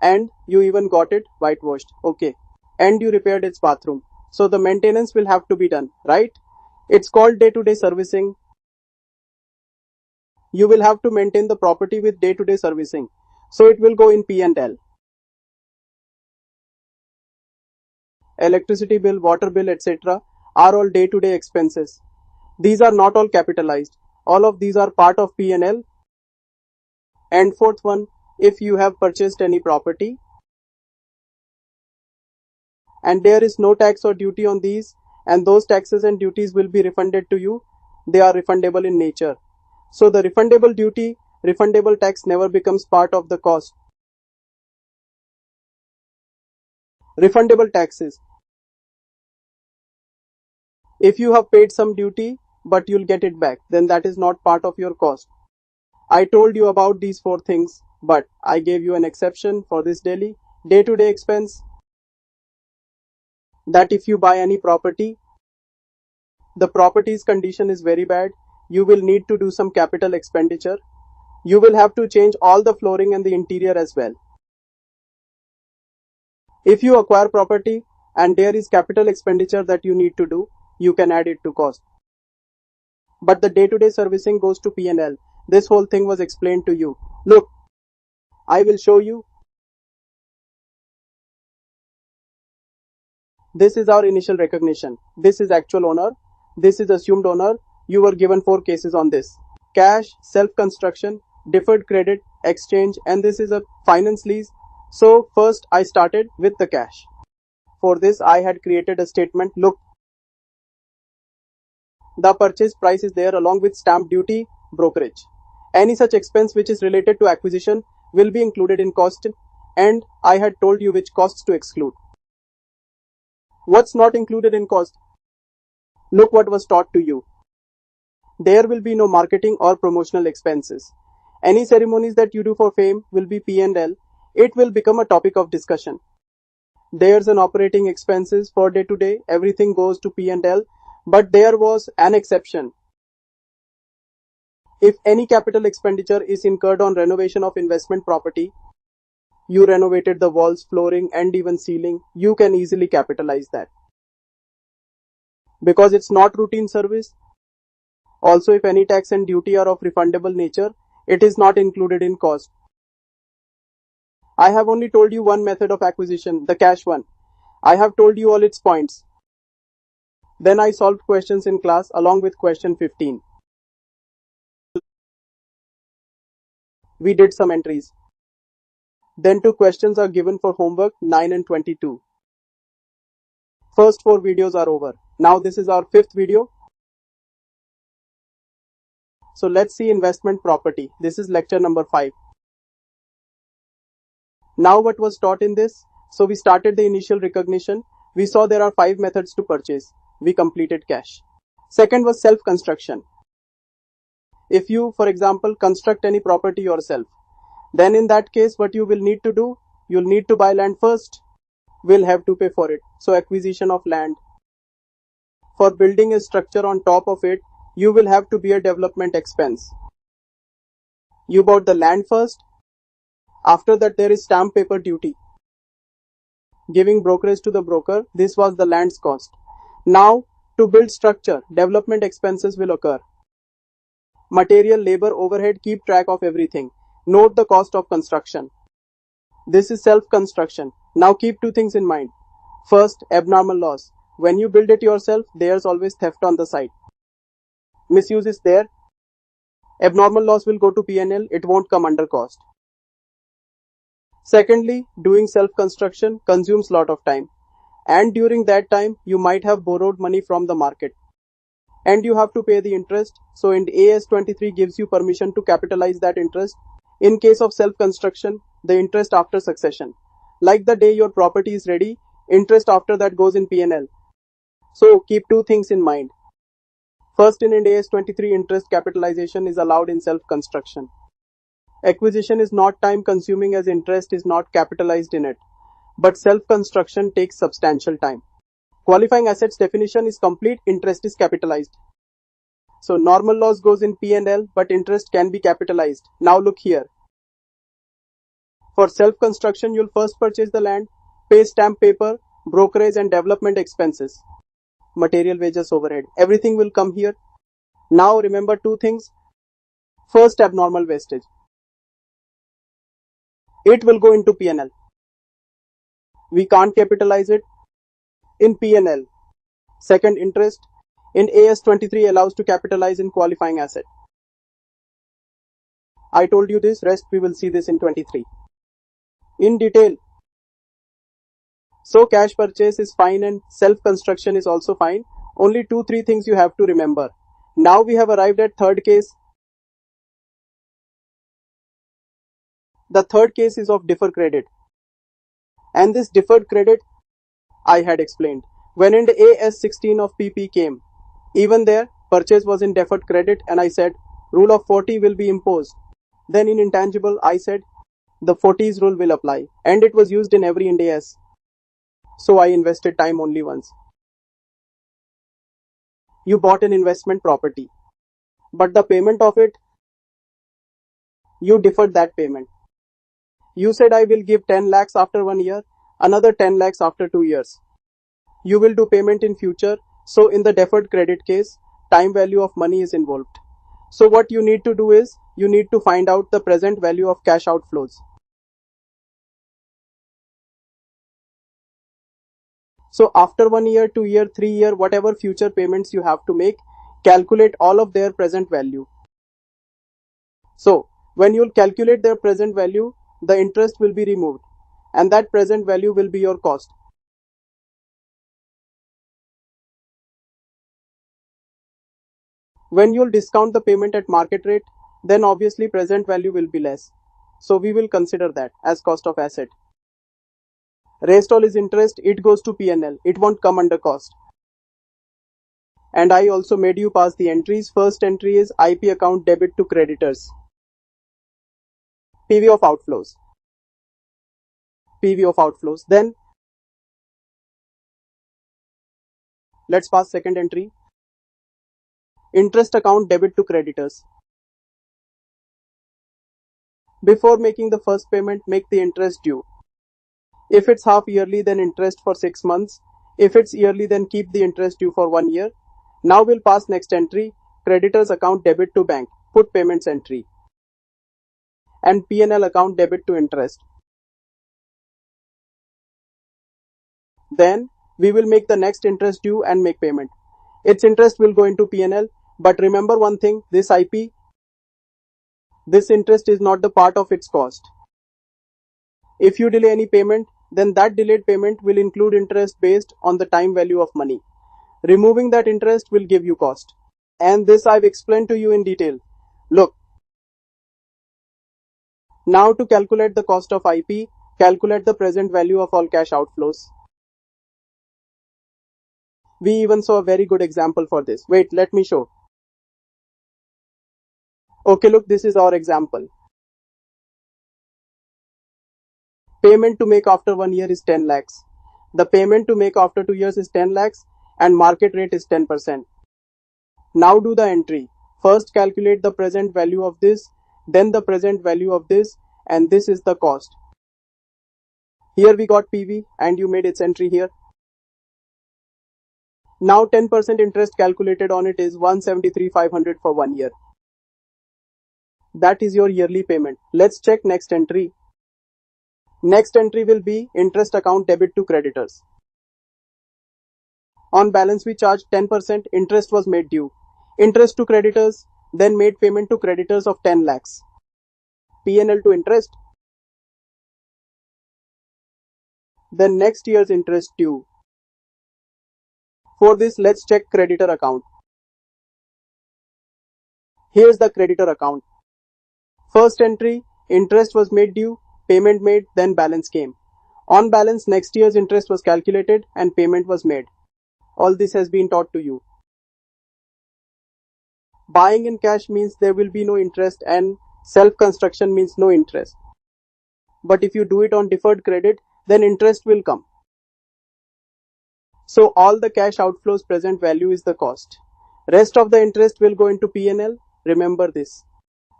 and you even got it whitewashed. Okay. And you repaired its bathroom. So the maintenance will have to be done, right? It's called day-to-day servicing. You will have to maintain the property with day-to-day servicing. So it will go in P&L. Electricity bill, water bill, etc. are all day-to-day expenses. These are not all capitalized. All of these are part of P&L. And fourth one, if you have purchased any property and there is no tax or duty on these, and those taxes and duties will be refunded to you, they are refundable in nature. So the refundable duty, refundable tax never becomes part of the cost. Refundable taxes. If you have paid some duty but you'll get it back, then that is not part of your cost. I told you about these four things, but I gave you an exception for this daily day-to-day expense, that if you buy any property, the property's condition is very bad, you will need to do some capital expenditure. You will have to change all the flooring and the interior as well. If you acquire property and there is capital expenditure that you need to do, you can add it to cost. But the day-to-day servicing goes to P&L. This whole thing was explained to you. Look, I will show you. This is our initial recognition. This is actual owner. This is assumed owner. You were given 4 cases on this. Cash, self-construction, deferred credit, exchange, and this is a finance lease. So first I started with the cash. For this I had created a statement. Look, the purchase price is there along with stamp duty, brokerage. Any such expense which is related to acquisition will be included in cost, and I had told you which costs to exclude. What's not included in cost? Look what was taught to you. There will be no marketing or promotional expenses. Any ceremonies that you do for fame will be P&L. It will become a topic of discussion. There's an operating expenses for day to day. Everything goes to P&L. But there was an exception. If any capital expenditure is incurred on renovation of investment property, you renovated the walls, flooring, and even ceiling, you can easily capitalize that. Because it's not routine service. Also, if any tax and duty are of refundable nature, it is not included in cost. I have only told you one method of acquisition, the cash one. I have told you all its points. Then I solved questions in class along with question 15. We did some entries. Then 2 questions are given for homework, 9 and 22. First 4 videos are over. Now this is our 5th video. So let's see investment property. This is lecture number 5. Now what was taught in this? So we started the initial recognition. We saw there are 5 methods to purchase. We completed cash. Second was self-construction. If you, for example, construct any property yourself, then in that case what you will need to do, you'll need to buy land first. We'll have to pay for it. So acquisition of land. For building a structure on top of it, you will have to bear development expense. You bought the land first. After that there is stamp paper duty. Giving brokerage to the broker, this was the land's cost. Now, to build structure, development expenses will occur. Material, labor, overhead, keep track of everything. Note the cost of construction. This is self-construction. Now keep 2 things in mind. First, abnormal loss. When you build it yourself, there's always theft on the site. Misuse is there. Abnormal loss will go to P&L, it won't come under cost. Secondly, doing self-construction consumes lot of time. And during that time, you might have borrowed money from the market. And you have to pay the interest. So in AS 23 gives you permission to capitalize that interest. In case of self-construction, the interest after succession. Like the day your property is ready, interest after that goes in P&L. So keep 2 things in mind. First, in AS 23, interest capitalization is allowed in self-construction. Acquisition is not time consuming as interest is not capitalized in it. But self-construction takes substantial time. Qualifying assets definition is complete, interest is capitalized. So normal loss goes in P&L, but interest can be capitalized. Now look here. For self-construction, you'll first purchase the land, pay stamp paper, brokerage and development expenses. Material, wages, overhead. Everything will come here. Now remember 2 things. First, abnormal wastage. It will go into P&L. We can't capitalize it in P&L. Second, interest. In AS 23 allows to capitalize in qualifying asset. I told you this, rest we will see this in 23. In detail. So cash purchase is fine and self-construction is also fine. Only 2-3 things you have to remember. Now we have arrived at third case. The third case is of deferred credit. And this deferred credit I had explained. When in the AS 16 of PP came, even there purchase was in deferred credit and I said rule of 40 will be imposed. Then in intangible I said the 40s rule will apply and it was used in every Ind AS. So I invested time only once. You bought an investment property, but the payment of it, you deferred that payment. You said I will give 10 lakhs after 1 year, another 10 lakhs after 2 years. You will do payment in future. So in the deferred credit case, time value of money is involved. So what you need to do is, you need to find out the present value of cash outflows. So after 1 year, 2 year, 3 year, whatever future payments you have to make, calculate all of their present value. So when you'll calculate their present value, the interest will be removed and that present value will be your cost. When you'll discount the payment at market rate, then obviously present value will be less. So we will consider that as cost of asset. Rest all is interest, it goes to P&L, it won't come under cost. And I also made you pass the entries. First entry is IP account debit to creditors. PV of outflows. PV of outflows. Then let's pass second entry. Interest account debit to creditors. Before making the first payment, make the interest due. If it's half yearly, then interest for 6 months. If it's yearly, then keep the interest due for 1 year. Now we'll pass next entry. Creditors account debit to bank. Put payments entry. And P&L account debit to interest. Then we will make the next interest due and make payment. Its interest will go into P&L. But remember one thing, this IP, this interest is not the part of its cost. If you delay any payment, then that delayed payment will include interest based on the time value of money. Removing that interest will give you cost. And this I've explained to you in detail. Look. Now to calculate the cost of IP, calculate the present value of all cash outflows. We even saw a very good example for this. Wait, let me show. Okay, look, this is our example. Payment to make after 1 year is 10 lakhs. The payment to make after 2 years is 10 lakhs and market rate is 10%. Now do the entry. First calculate the present value of this, then the present value of this, and this is the cost. Here we got PV and you made its entry here. Now 10% interest calculated on it is 173,500 for 1 year. That is your yearly payment. Let's check next entry. Next entry will be interest account debit to creditors. On balance we charged 10%, interest was made due. Interest to creditors, then made payment to creditors of 10 lakhs. P&L to interest. Then next year's interest due. For this, let's check creditor account. Here's the creditor account. First entry, interest was made due, payment made, then balance came. On balance, next year's interest was calculated and payment was made. All this has been taught to you. Buying in cash means there will be no interest and self-construction means no interest. But if you do it on deferred credit, then interest will come. So all the cash outflows present value is the cost. Rest of the interest will go into P&L. Remember this.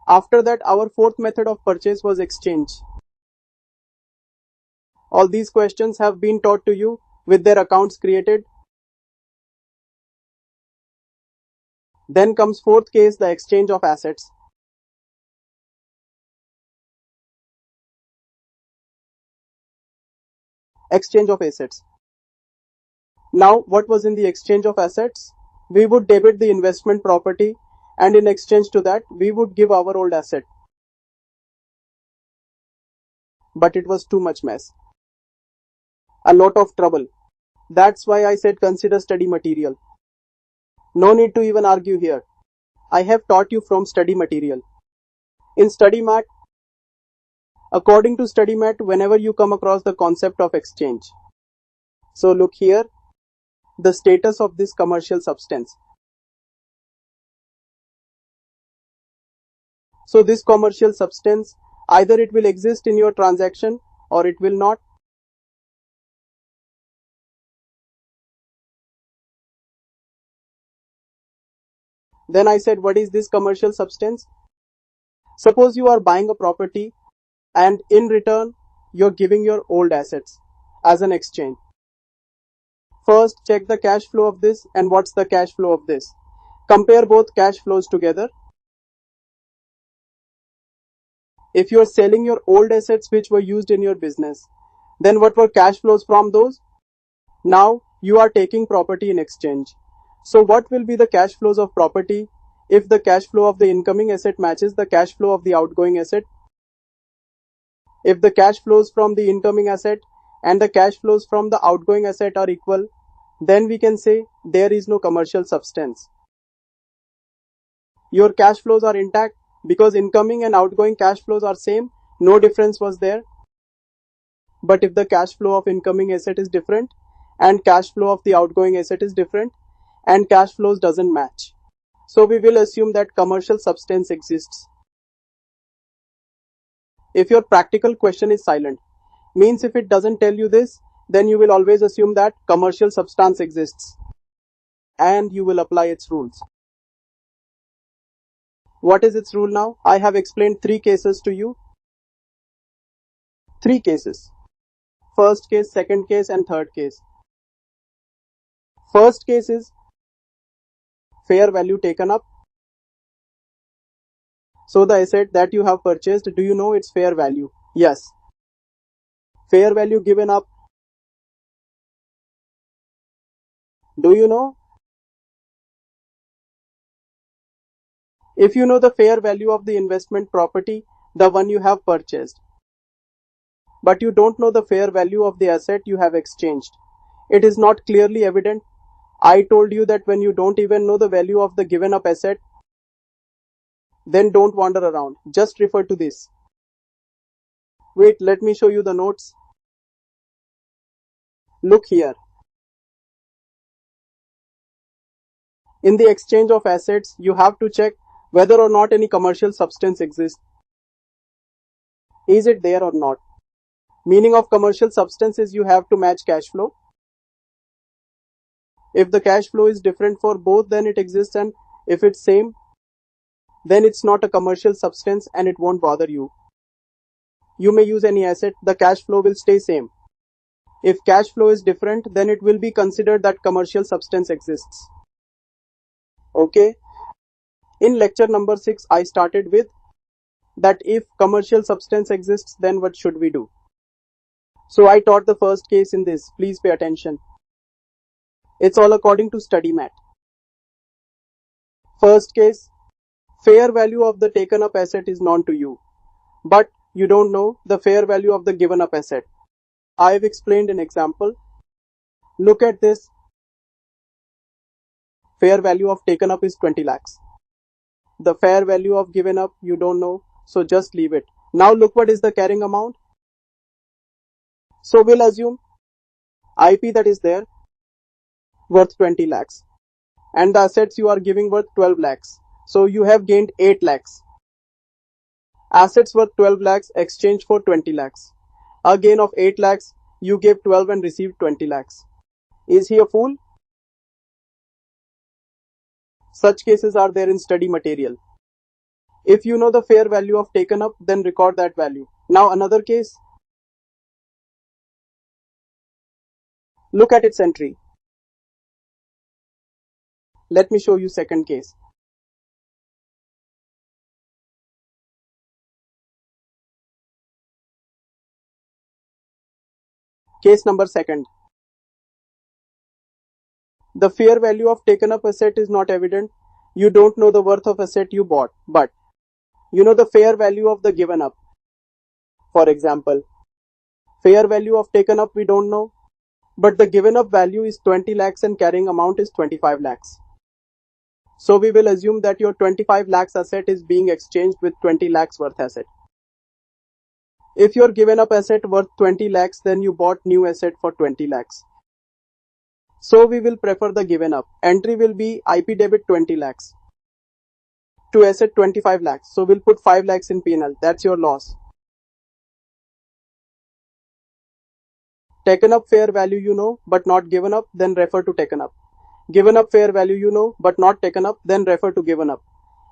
After that, our fourth method of purchase was exchange. All these questions have been taught to you with their accounts created. Then comes fourth case, the exchange of assets. Exchange of assets. Now, what was in the exchange of assets? We would debit the investment property and in exchange to that, we would give our old asset. But it was too much mess. A lot of trouble. That's why I said consider study material. No need to even argue here. I have taught you from study material. In study mat, according to study mat, whenever you come across the concept of exchange. So look here, the status of this commercial substance. So this commercial substance, either it will exist in your transaction or it will not. Then I said, what is this commercial substance? Suppose you are buying a property and in return, you're giving your old assets as an exchange. First, check the cash flow of this and what's the cash flow of this. Compare both cash flows together. If you are selling your old assets which were used in your business, then what were cash flows from those? Now you are taking property in exchange. So what will be the cash flows of property if the cash flow of the incoming asset matches the cash flow of the outgoing asset? If the cash flows from the incoming asset and the cash flows from the outgoing asset are equal, then we can say there is no commercial substance. Your cash flows are intact Because incoming and outgoing cash flows are same, no difference was there. But if the cash flow of incoming asset is different and cash flow of the outgoing asset is different and cash flows doesn't match, so we will assume that commercial substance exists. If your practical question is silent, means if it doesn't tell you this, then you will always assume that commercial substance exists and you will apply its rules. What is its rule now? I have explained 3 cases to you. 3 cases. First case, second case and third case. First case is fair value taken up. So the asset that you have purchased, do you know its fair value? Yes. Fair value given up. Do you know? If you know the fair value of the investment property, the one you have purchased, but you don't know the fair value of the asset you have exchanged, it is not clearly evident. I told you that when you don't even know the value of the given up asset, then don't wander around. Just refer to this. Wait, let me show you the notes. Look here. In the exchange of assets, you have to check whether or not any commercial substance exists. Is it there or not? Meaning of commercial substance is you have to match cash flow. If the cash flow is different for both, then it exists, and if it's same, then it's not a commercial substance and it won't bother you. You may use any asset, the cash flow will stay same. If cash flow is different, then it will be considered that commercial substance exists. Okay. In lecture number 6, I started with that if commercial substance exists, then what should we do? So I taught the first case in this. Please pay attention. It's all according to study mat. First case, fair value of the taken up asset is known to you, but you don't know the fair value of the given up asset. I have explained an example. Look at this. Fair value of taken up is 20 lakhs. The fair value of given up you don't know, so just leave it. Now look what is the carrying amount. So we'll assume IP that is there worth 20 lakhs and the assets you are giving worth 12 lakhs. So you have gained 8 lakhs. Assets worth 12 lakhs exchanged for 20 lakhs. A gain of 8 lakhs, you gave 12 and received 20 lakhs. Is he a fool? Such cases are there in study material. If you know the fair value of taken up, then record that value. Now another case. Look at its entry. Let me show you second case. Case number second. The fair value of taken up asset is not evident. You don't know the worth of asset you bought, but you know the fair value of the given up. For example, fair value of taken up we don't know, but the given up value is 20 lakhs and carrying amount is 25 lakhs. So we will assume that your 25 lakhs asset is being exchanged with 20 lakhs worth asset. If your given up asset worth 20 lakhs, then you bought new asset for 20 lakhs. So we will prefer the given up. Entry will be IP debit 20 lakhs to asset 25 lakhs. So we'll put 5 lakhs in P&L. That's your loss. Taken up fair value you know, but not given up, then refer to taken up. Given up fair value you know, but not taken up, then refer to given up.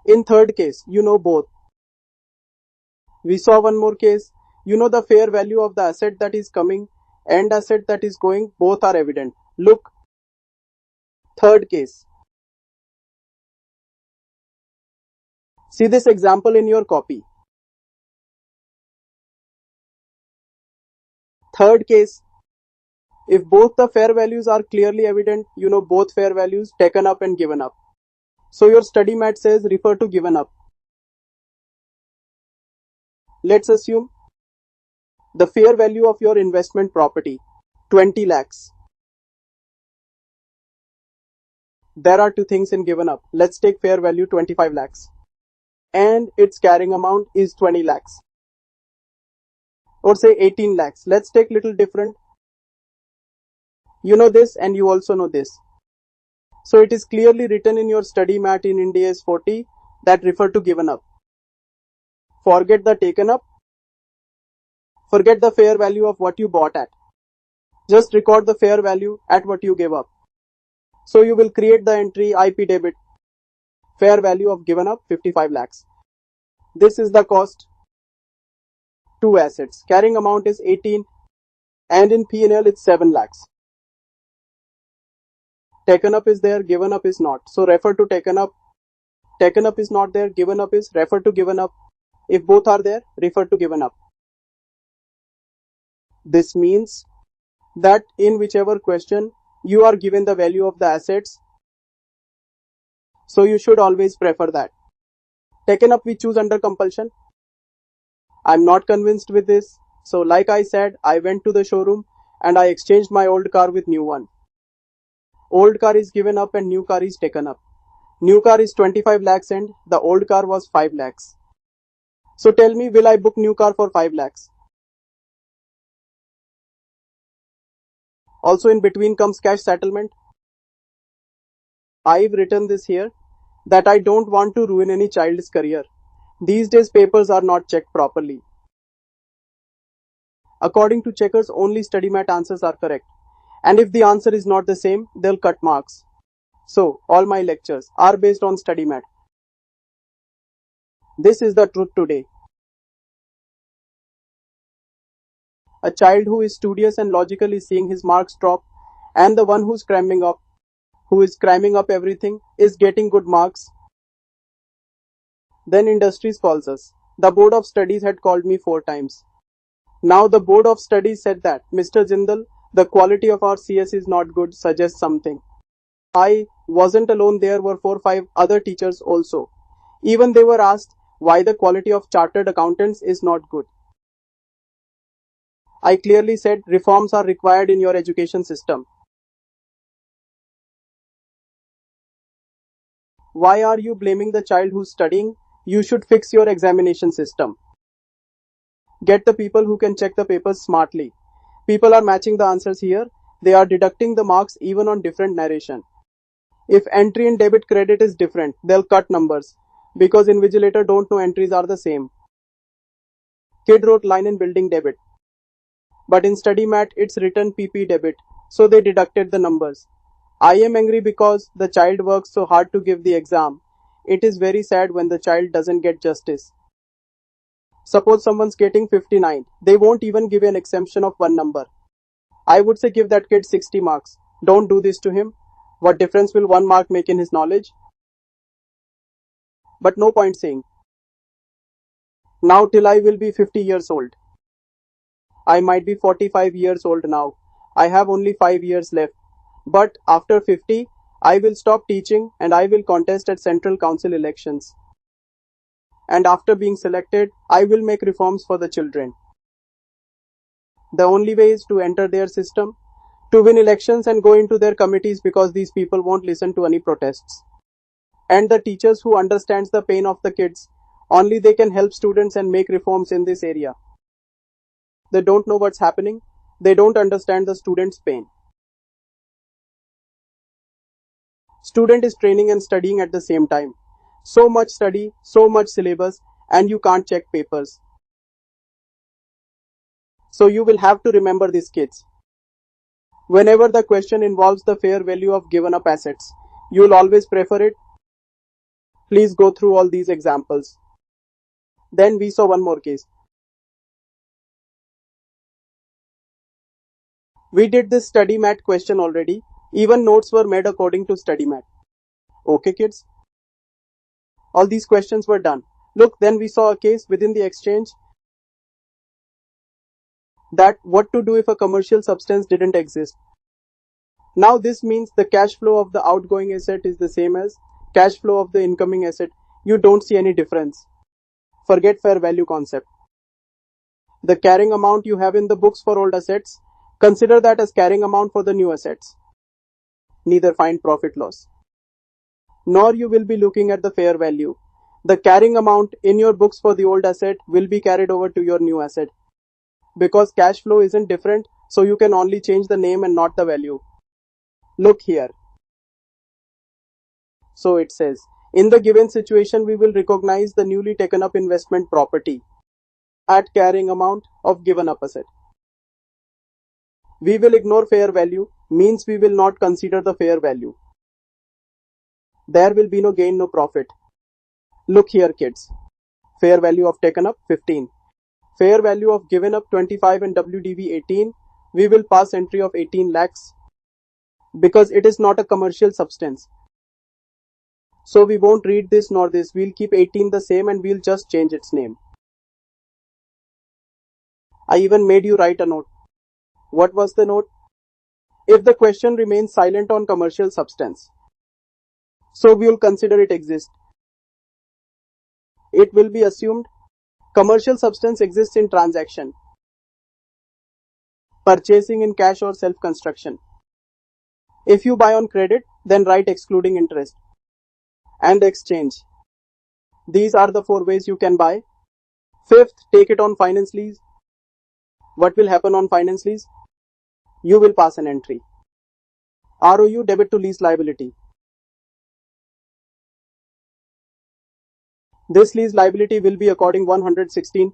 In third case, you know both. We saw one more case. You know the fair value of the asset that is coming and asset that is going, both are evident. Look. Third case. See this example in your copy. Third case. If both the fair values are clearly evident, you know both fair values taken up and given up. So your study mat says refer to given up. Let's assume the fair value of your investment property, 20 lakhs. There are two things in given up. Let's take fair value 25 lakhs. and its carrying amount is 20 lakhs or say 18 lakhs. Let's take little different. You know this and you also know this. So it is clearly written in your study mat in India is 40 that refer to given up. Forget the taken up. Forget the fair value of what you bought at. Just record the fair value at what you gave up. So you will create the entry IP debit. Fair value of given up 55 lakhs. This is the cost. Two assets. Carrying amount is 18 and in P&L it's 7 lakhs. Taken up is there, given up is not. So refer to taken up. Taken up is not there, given up is, refer to given up. If both are there, refer to given up. This means that in whichever question you are given the value of the assets, so you should always prefer that. Taken up we choose under compulsion. I'm not convinced with this. So like I said, I went to the showroom and I exchanged my old car with new one. Old car is given up and new car is taken up. New car is 25 lakhs and the old car was 5 lakhs. So tell me, will I book new car for 5 lakhs? Also in between comes cash settlement. I've written this here that I don't want to ruin any child's career. These days papers are not checked properly. According to checkers, only study mat answers are correct. And if the answer is not the same, they'll cut marks. So, all my lectures are based on study mat. This is the truth today. A child who is studious and logical is seeing his marks drop, and the one who is cramming up everything, is getting good marks. Then industries calls us. The board of studies had called me 4 times. Now the board of studies said that, Mr. Jindal, the quality of our CS is not good, suggest something. I wasn't alone, there were 4-5 other teachers also. Even they were asked why the quality of chartered accountants is not good. I clearly said reforms are required in your education system. Why are you blaming the child who's studying? You should fix your examination system. Get the people who can check the papers smartly. People are matching the answers here. They are deducting the marks even on different narration. If entry in debit credit is different, they'll cut numbers because invigilator don't know entries are the same. Kid wrote line in building debit. But in study mat, it's written PP debit. So they deducted the numbers. I am angry because the child works so hard to give the exam. It is very sad when the child doesn't get justice. Suppose someone's getting 59. They won't even give an exemption of one number. I would say give that kid 60 marks. Don't do this to him. What difference will 1 mark make in his knowledge? But no point saying. Now till I will be 50 years old. I might be 45 years old now. I have only 5 years left. But after 50, I will stop teaching and I will contest at Central Council elections. And after being selected, I will make reforms for the children. The only way is to enter their system, to win elections and go into their committees because these people won't listen to any protests. And the teachers who understands the pain of the kids, only they can help students and make reforms in this area. They don't know what's happening. They don't understand the student's pain. Student is training and studying at the same time. So much study, so much syllabus, and you can't check papers. So you will have to remember these kids. Whenever the question involves the fair value of given up assets, you will always prefer it. Please go through all these examples. Then we saw one more case. We did this study mat question already. Even notes were made according to study mat. Okay kids? All these questions were done. Look, then we saw a case within the exchange that what to do if a commercial substance didn't exist. Now this means the cash flow of the outgoing asset is the same as cash flow of the incoming asset. You don't see any difference. Forget fair value concept. The carrying amount you have in the books for old assets, consider that as carrying amount for the new assets. Neither find profit loss, nor you will be looking at the fair value. The carrying amount in your books for the old asset will be carried over to your new asset. Because cash flow isn't different, so you can only change the name and not the value. Look here. So it says, in the given situation, we will recognize the newly taken up investment property at carrying amount of given up asset. We will ignore fair value, means we will not consider the fair value. There will be no gain, no profit. Look here, kids. Fair value of taken up 15. Fair value of given up 25 and WDV 18. We will pass entry of 18 lakhs because it is not a commercial substance. So we won't read this nor this. We'll keep 18 the same and we'll just change its name. I even made you write a note. What was the note? If the question remains silent on commercial substance, so we will consider it exists. It will be assumed commercial substance exists in transaction, purchasing in cash or self-construction. If you buy on credit, then write excluding interest. And exchange. These are the 4 ways you can buy. Fifth, take it on finance lease. What will happen on finance lease? You will pass an entry. ROU, debit to lease liability. This lease liability will be according 116.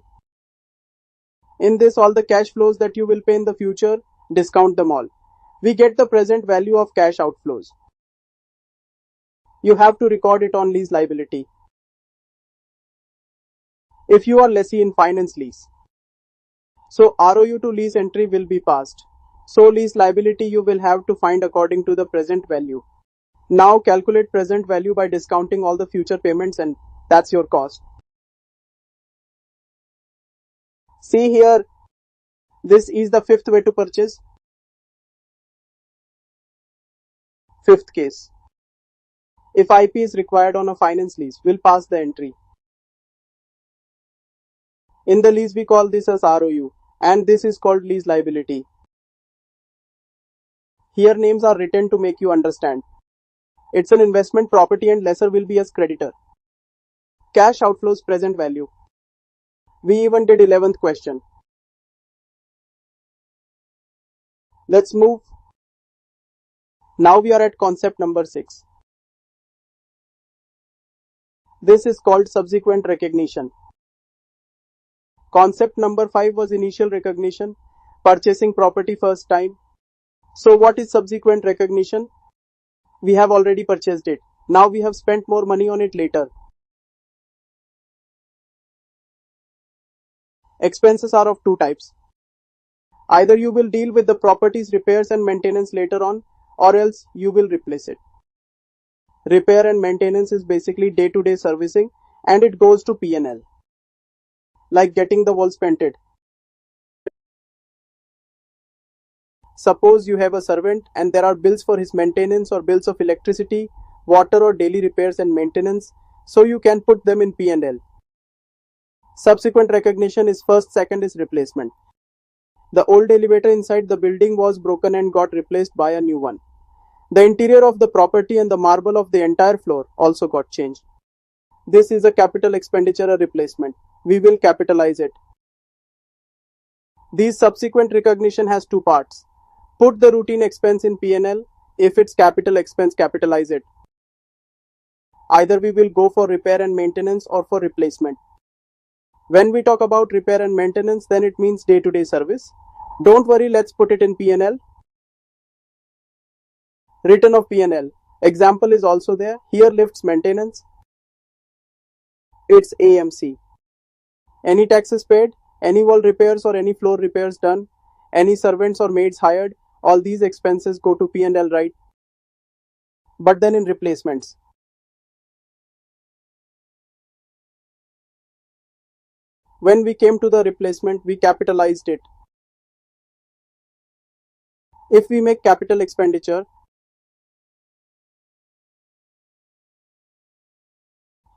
In this, all the cash flows that you will pay in the future, discount them all. We get the present value of cash outflows. You have to record it on lease liability. If you are lessee in finance lease, so ROU to lease entry will be passed. So lease liability you will have to find according to the present value. Now calculate present value by discounting all the future payments and that's your cost. See here, this is the 5th way to purchase. 5th case. If IP is required on a finance lease, we'll pass the entry. In the lease we call this as ROU and this is called lease liability. Here names are written to make you understand. It's an investment property and lessor will be as creditor. Cash outflows present value. We even did 11th question. Let's move. Now we are at concept number 6. This is called subsequent recognition. Concept number 5 was initial recognition, purchasing property first time. So what is subsequent recognition? We have already purchased it. Now we have spent more money on it later. Expenses are of 2 types. Either you will deal with the property's repairs and maintenance later on, or else you will replace it. Repair and maintenance is basically day-to-day servicing and it goes to P&L. Like getting the walls painted. Suppose you have a servant and there are bills for his maintenance or bills of electricity, water or daily repairs and maintenance, so you can put them in P&L. Subsequent recognition is first, second is replacement. The old elevator inside the building was broken and got replaced by a new one. The interior of the property and the marble of the entire floor also got changed. This is a capital expenditure or replacement. We will capitalize it. These subsequent recognition has 2 parts. Put the routine expense in P&L. If it's capital expense, capitalize it. Either we will go for repair and maintenance or for replacement. When we talk about repair and maintenance, then it means day-to-day service. Don't worry, let's put it in P&L. Return of P&L. Example is also there. Here lifts maintenance. It's AMC. Any taxes paid, any wall repairs or any floor repairs done, any servants or maids hired, all these expenses go to P&L, right? But then in replacements, when we came to the replacement, we capitalized it. If we make capital expenditure,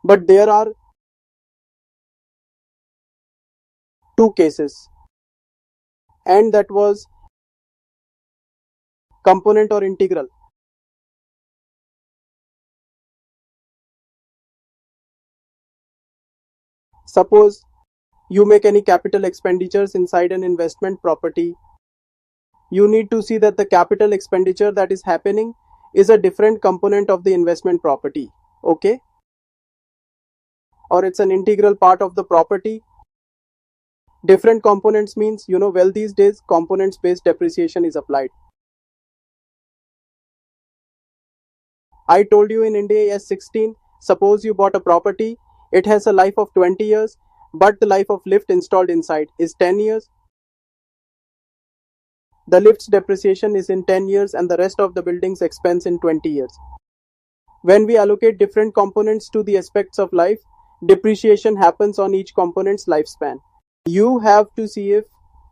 but there are 2 cases, and that was component or integral. Suppose you make any capital expenditures inside an investment property. You need to see that the capital expenditure that is happening is a different component of the investment property. Okay? Or it's an integral part of the property. Different components means, well, these days components based depreciation is applied. I told you in India AS 16, suppose you bought a property, it has a life of 20 years, but the life of lift installed inside is 10 years. The lift's depreciation is in 10 years and the rest of the building's expense in 20 years. When we allocate different components to the aspects of life, depreciation happens on each component's lifespan. You have to see if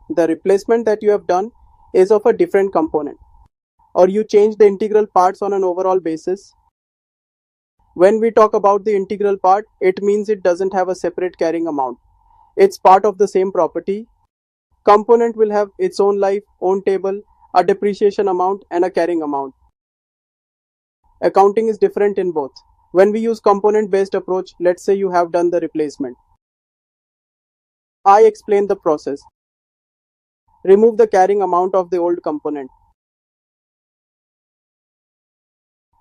the replacement that you have done is of a different component, or you change the integral parts on an overall basis. When we talk about the integral part, it means it doesn't have a separate carrying amount. It's part of the same property. Component will have its own life, own table, a depreciation amount and a carrying amount. Accounting is different in both. When we use component based approach, let's say you have done the replacement. I explain the process. Remove the carrying amount of the old component.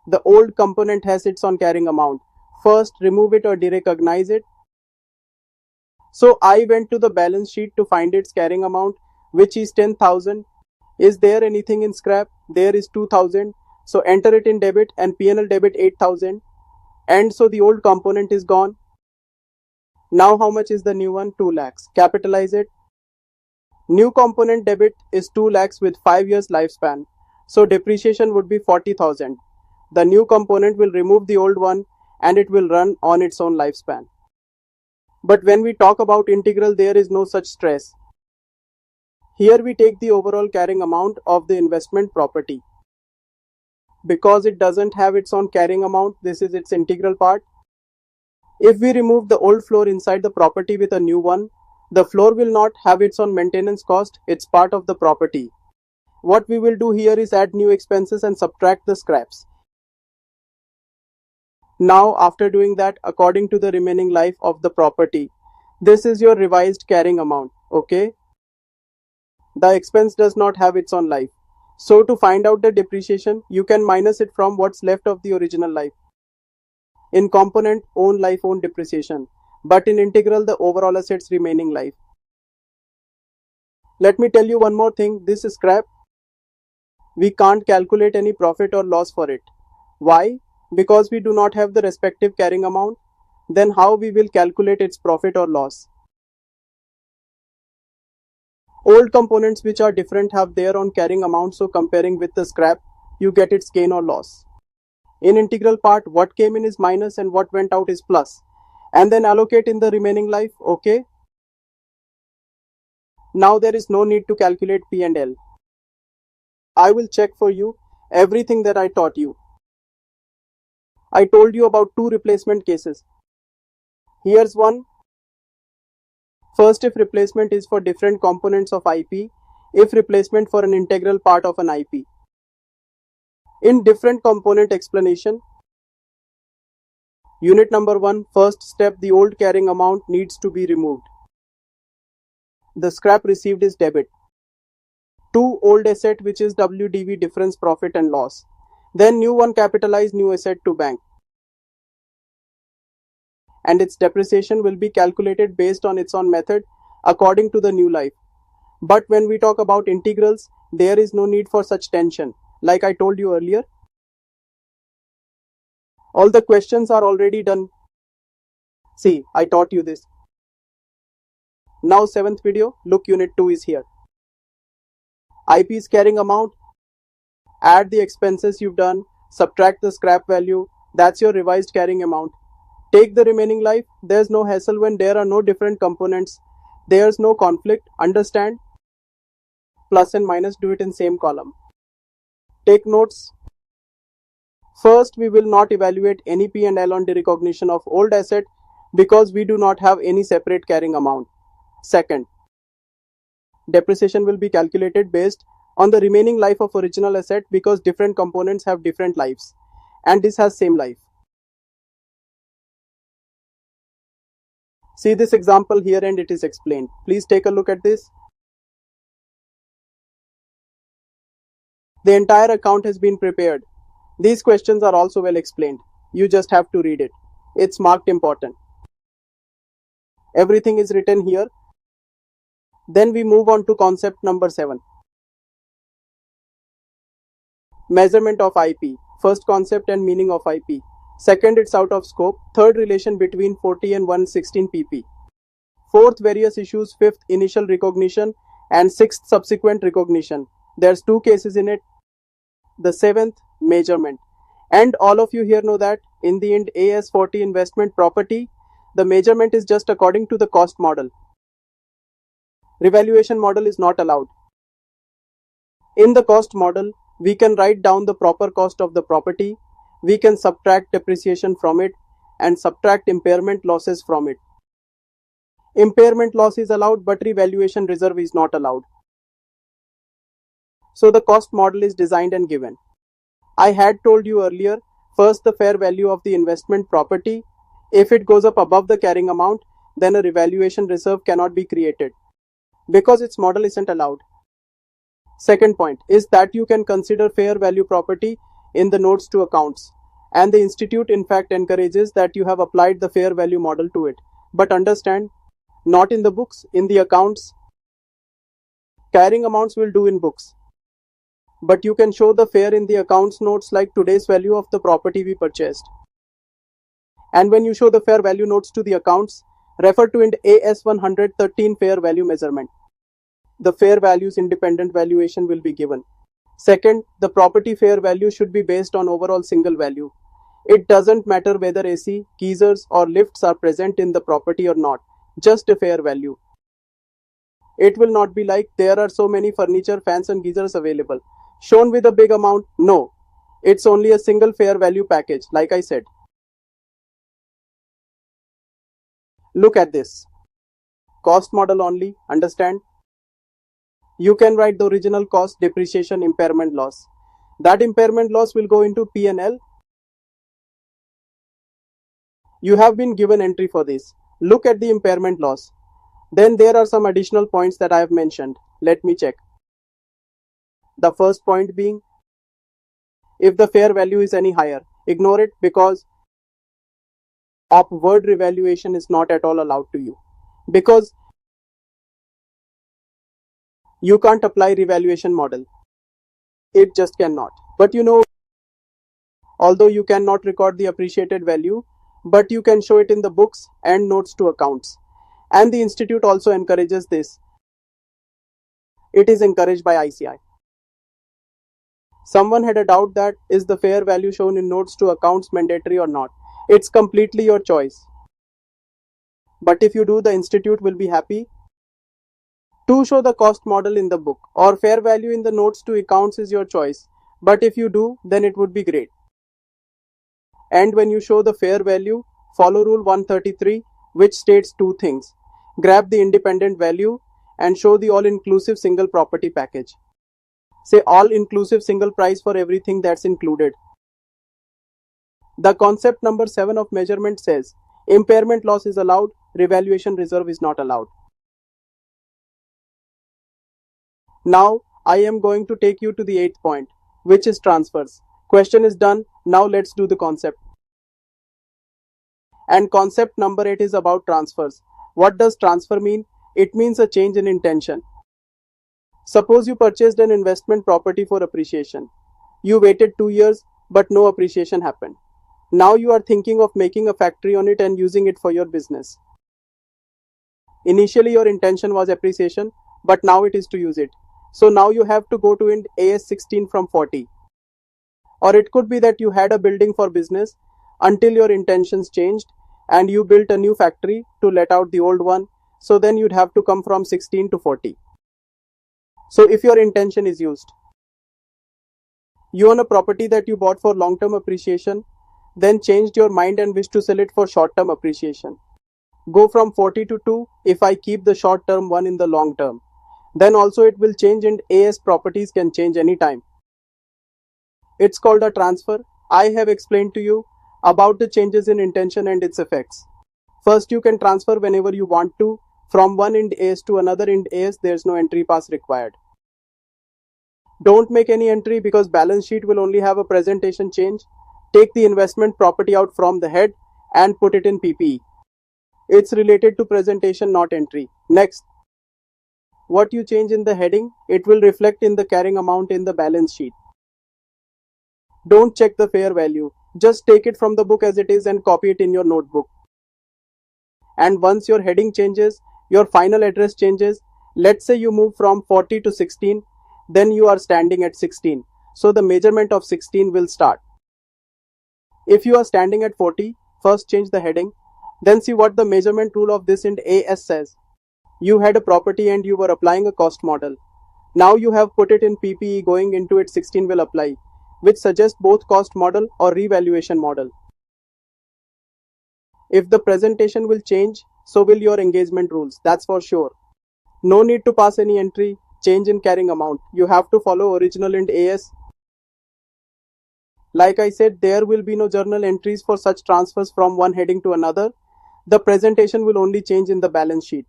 The old component has its own carrying amount. First, remove it or derecognize it. So I went to the balance sheet to find its carrying amount, which is 10,000. Is there anything in scrap? There is 2,000. So enter it in debit and P&L debit 8,000. And so the old component is gone. Now how much is the new one? 2 lakhs. Capitalize it. New component debit is 2 lakhs with 5 years lifespan. So depreciation would be 40,000. The new component will remove the old one and it will run on its own lifespan. But when we talk about integral, there is no such stress. Here we take the overall carrying amount of the investment property. Because it doesn't have its own carrying amount, this is its integral part. If we remove the old floor inside the property with a new one, the floor will not have its own maintenance cost, it's part of the property. What we will do here is add new expenses and subtract the scraps. Now after doing that, according to the remaining life of the property, this is your revised carrying amount, okay? The expense does not have its own life. So to find out the depreciation, you can minus it from what's left of the original life. In component, own life, own depreciation. But in integral, the overall assets remaining life. Let me tell you one more thing. This is scrap. We can't calculate any profit or loss for it. Why? Because we do not have the respective carrying amount. Then how we will calculate its profit or loss? Old components which are different have their own carrying amount, so comparing with the scrap, you get its gain or loss. In integral part, what came in is minus and what went out is plus. And then allocate in the remaining life, okay? Now there is no need to calculate P&L. I will check for you everything that I taught you. I told you about 2 replacement cases. Here's one. First, if replacement is for different components of IP, if replacement for an integral part of an IP. In different component explanation, unit number 1, first step, the old carrying amount needs to be removed. The scrap received is debit. 2, old asset, which is WDV, difference profit and loss. Then new one, capitalize new asset to bank. And its depreciation will be calculated based on its own method according to the new life. But when we talk about integrals, there is no need for such tension, like I told you earlier. All the questions are already done. See, I taught you this. Now 7th video, look, unit 2 is here. IP's carrying amount, add the expenses you've done, subtract the scrap value, that's your revised carrying amount. Take the remaining life. There's no hassle when there are no different components. There's no conflict. Understand? Plus and minus, do it in same column. Take notes. First, we will not evaluate any P&L on derecognition of old asset because we do not have any separate carrying amount. Second, depreciation will be calculated based on the remaining life of original asset because different components have different lives and this has same life. See this example here and it is explained. Please take a look at this. The entire account has been prepared. These questions are also well explained. You just have to read it. It's marked important. Everything is written here. Then we move on to concept number 7. Measurement of IP. First, concept and meaning of IP. Second, it's out of scope. Third, relation between 40 and 116 pp. Fourth, various issues. Fifth, initial recognition. And sixth, subsequent recognition. There's 2 cases in it. The 7th, measurement. And all of you here know that in the end AS40 investment property, the measurement is just according to the cost model. Revaluation model is not allowed. In the cost model, we can write down the proper cost of the property, we can subtract depreciation from it and subtract impairment losses from it. Impairment loss is allowed but revaluation reserve is not allowed. So the cost model is designed and given. I had told you earlier, first the fair value of the investment property. If it goes up above the carrying amount, then a revaluation reserve cannot be created because its model isn't allowed. Second point is that you can consider fair value property in the notes to accounts, and the institute in fact encourages that you have applied the fair value model to it. But understand, not in the books, in the accounts. Carrying amounts will do in books, but you can show the fair in the accounts notes like today's value of the property we purchased. And when you show the fair value notes to the accounts, refer to Ind AS 113 fair value measurement. The fair value's independent valuation will be given. Second, the property fair value should be based on overall single value. It doesn't matter whether AC, geysers or lifts are present in the property or not, just a fair value. It will not be like there are so many furniture, fans and geysers available, shown with a big amount. No, it's only a single fair value package, like I said. Look at this. Cost model only, understand? You can write the original cost, depreciation, impairment loss. That impairment loss will go into P&L. You have been given entry for this. Look at the impairment loss. Then there are some additional points that I have mentioned. Let me check. The first point being, if the fair value is any higher, ignore it because upward revaluation is not at all allowed to you. Because you can't apply revaluation model. It just cannot. But you know, although you cannot record the appreciated value, but you can show it in the books and notes to accounts. And the institute also encourages this. It is encouraged by ICI. Someone had a doubt that is the fair value shown in notes to accounts mandatory or not. It's completely your choice. But if you do, the institute will be happy. To show the cost model in the book or fair value in the notes to accounts is your choice. But if you do, then it would be great. And when you show the fair value, follow rule 133, which states 2 things. Grab the independent value and show the all-inclusive single property package. Say all-inclusive single price for everything that's included. The concept number 7 of measurement says, impairment loss is allowed, revaluation reserve is not allowed. Now, I am going to take you to the 8th point, which is transfers. Question is done. Now let's do the concept. And concept number 8 is about transfers. What does transfer mean? It means a change in intention. Suppose you purchased an investment property for appreciation. You waited 2 years, but no appreciation happened. Now you are thinking of making a factory on it and using it for your business. Initially your intention was appreciation, but now it is to use it. So now you have to go to Ind AS 16 from 40. Or it could be that you had a building for business until your intentions changed and you built a new factory to let out the old one. So then you'd have to come from 16 to 40. So if your intention is used, you own a property that you bought for long-term appreciation, then changed your mind and wish to sell it for short-term appreciation. Go from 40 to 2 if I keep the short-term one in the long term. Then also it will change and AS properties can change anytime. It's called a transfer. I have explained to you about the changes in intention and its effects. First, you can transfer whenever you want to. From one Ind AS to another Ind AS, there's no entry pass required. Don't make any entry because balance sheet will only have a presentation change. Take the investment property out from the head and put it in PPE. It's related to presentation, not entry. Next, what you change in the heading, it will reflect in the carrying amount in the balance sheet. Don't check the fair value. Just take it from the book as it is and copy it in your notebook. And once your heading changes, your final address changes. Let's say you move from 40 to 16, then you are standing at 16. So the measurement of 16 will start. If you are standing at 40, first change the heading, then see what the measurement rule of this Ind AS says. You had a property and you were applying a cost model. Now you have put it in PPE, going into it 16 will apply, which suggests both cost model or revaluation model. If the presentation will change, so will your engagement rules, that's for sure. No need to pass any entry, change in carrying amount. You have to follow original Ind AS. Like I said, there will be no journal entries for such transfers from one heading to another. The presentation will only change in the balance sheet.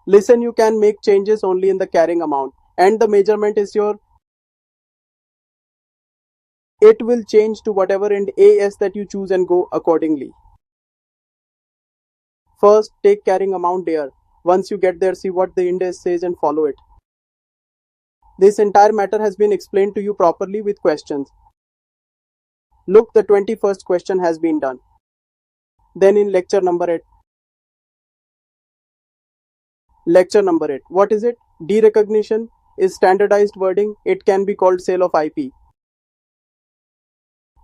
Listen, you can make changes only in the carrying amount, and the measurement is your. It will change to whatever Ind AS that you choose and go accordingly. First, take carrying amount there. Once you get there, see what the Ind AS says and follow it. This entire matter has been explained to you properly with questions. Look, the 21st question has been done. Then in lecture number 8. Lecture number 8. What is it? Derecognition is standardized wording. It can be called sale of IP.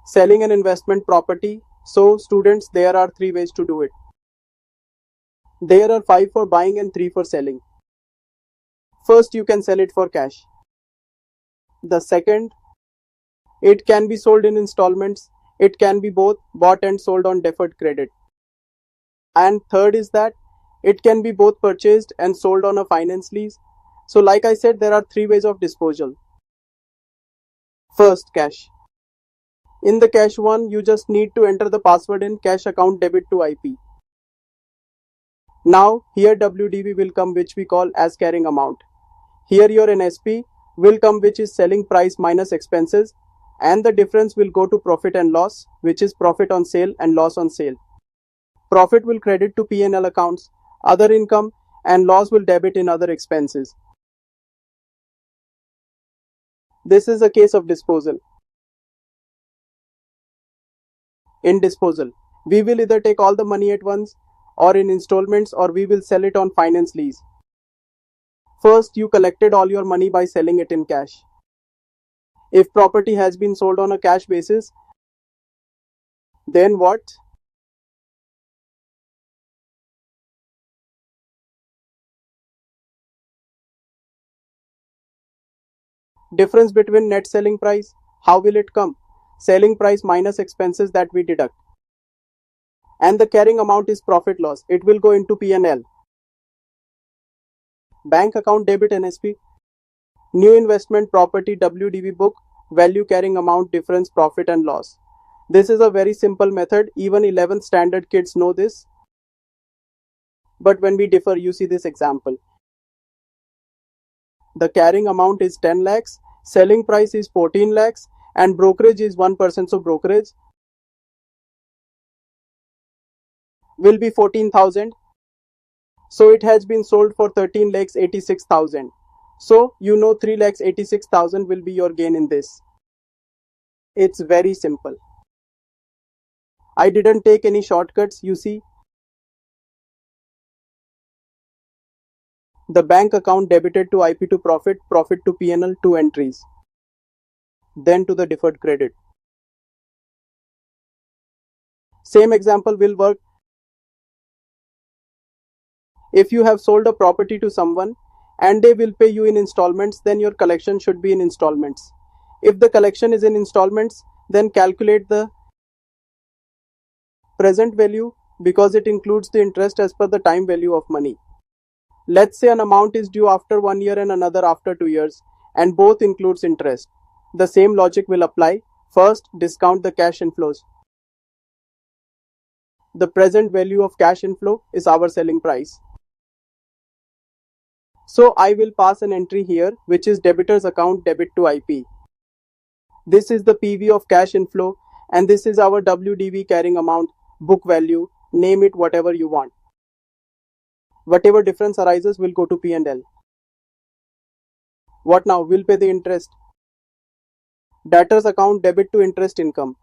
Selling an investment property. So students, there are 3 ways to do it. There are 5 for buying and 3 for selling. First, you can sell it for cash. The second, it can be sold in installments. It can be both bought and sold on deferred credit. And third is that it can be both purchased and sold on a finance lease. So like I said, there are 3 ways of disposal. First, cash. In the cash one, you just need to enter the password in cash account debit to IP. Now here WDV will come, which we call as carrying amount. Here your NSP will come, which is selling price minus expenses, and the difference will go to profit and loss, which is profit on sale and loss on sale. Profit will credit to P&L accounts, other income, and loss will debit in other expenses. This is a case of disposal. In disposal, we will either take all the money at once or in installments, or we will sell it on finance lease. First, you collected all your money by selling it in cash. If property has been sold on a cash basis, then what? Difference between net selling price, how will it come? Selling price minus expenses that we deduct. And the carrying amount is profit loss. It will go into P&L. Bank account debit NSP. New investment property WDV book, value carrying amount difference profit and loss. This is a very simple method. Even 11th standard kids know this. But when we differ, you see this example. The carrying amount is 10 lakhs, selling price is 14 lakhs, and brokerage is 1%. So brokerage will be 14,000. So it has been sold for 13 lakhs 86,000. So you know 3 lakhs 86,000 will be your gain in this. It's very simple. I didn't take any shortcuts, you see. The bank account debited to IP to profit, profit to P&L, 2 entries. Then to the deferred credit. Same example will work. If you have sold a property to someone and they will pay you in installments, then your collection should be in installments. If the collection is in installments, then calculate the present value because it includes the interest as per the time value of money. Let's say an amount is due after 1 year and another after 2 years, and both includes interest. The same logic will apply. First, discount the cash inflows. The present value of cash inflow is our selling price. So I will pass an entry here, which is debitors account debit to IP. This is the PV of cash inflow, and this is our WDV carrying amount, book value, name it whatever you want. Whatever difference arises will go to P&L. What now? We'll pay the interest. Debtors account debit to interest income.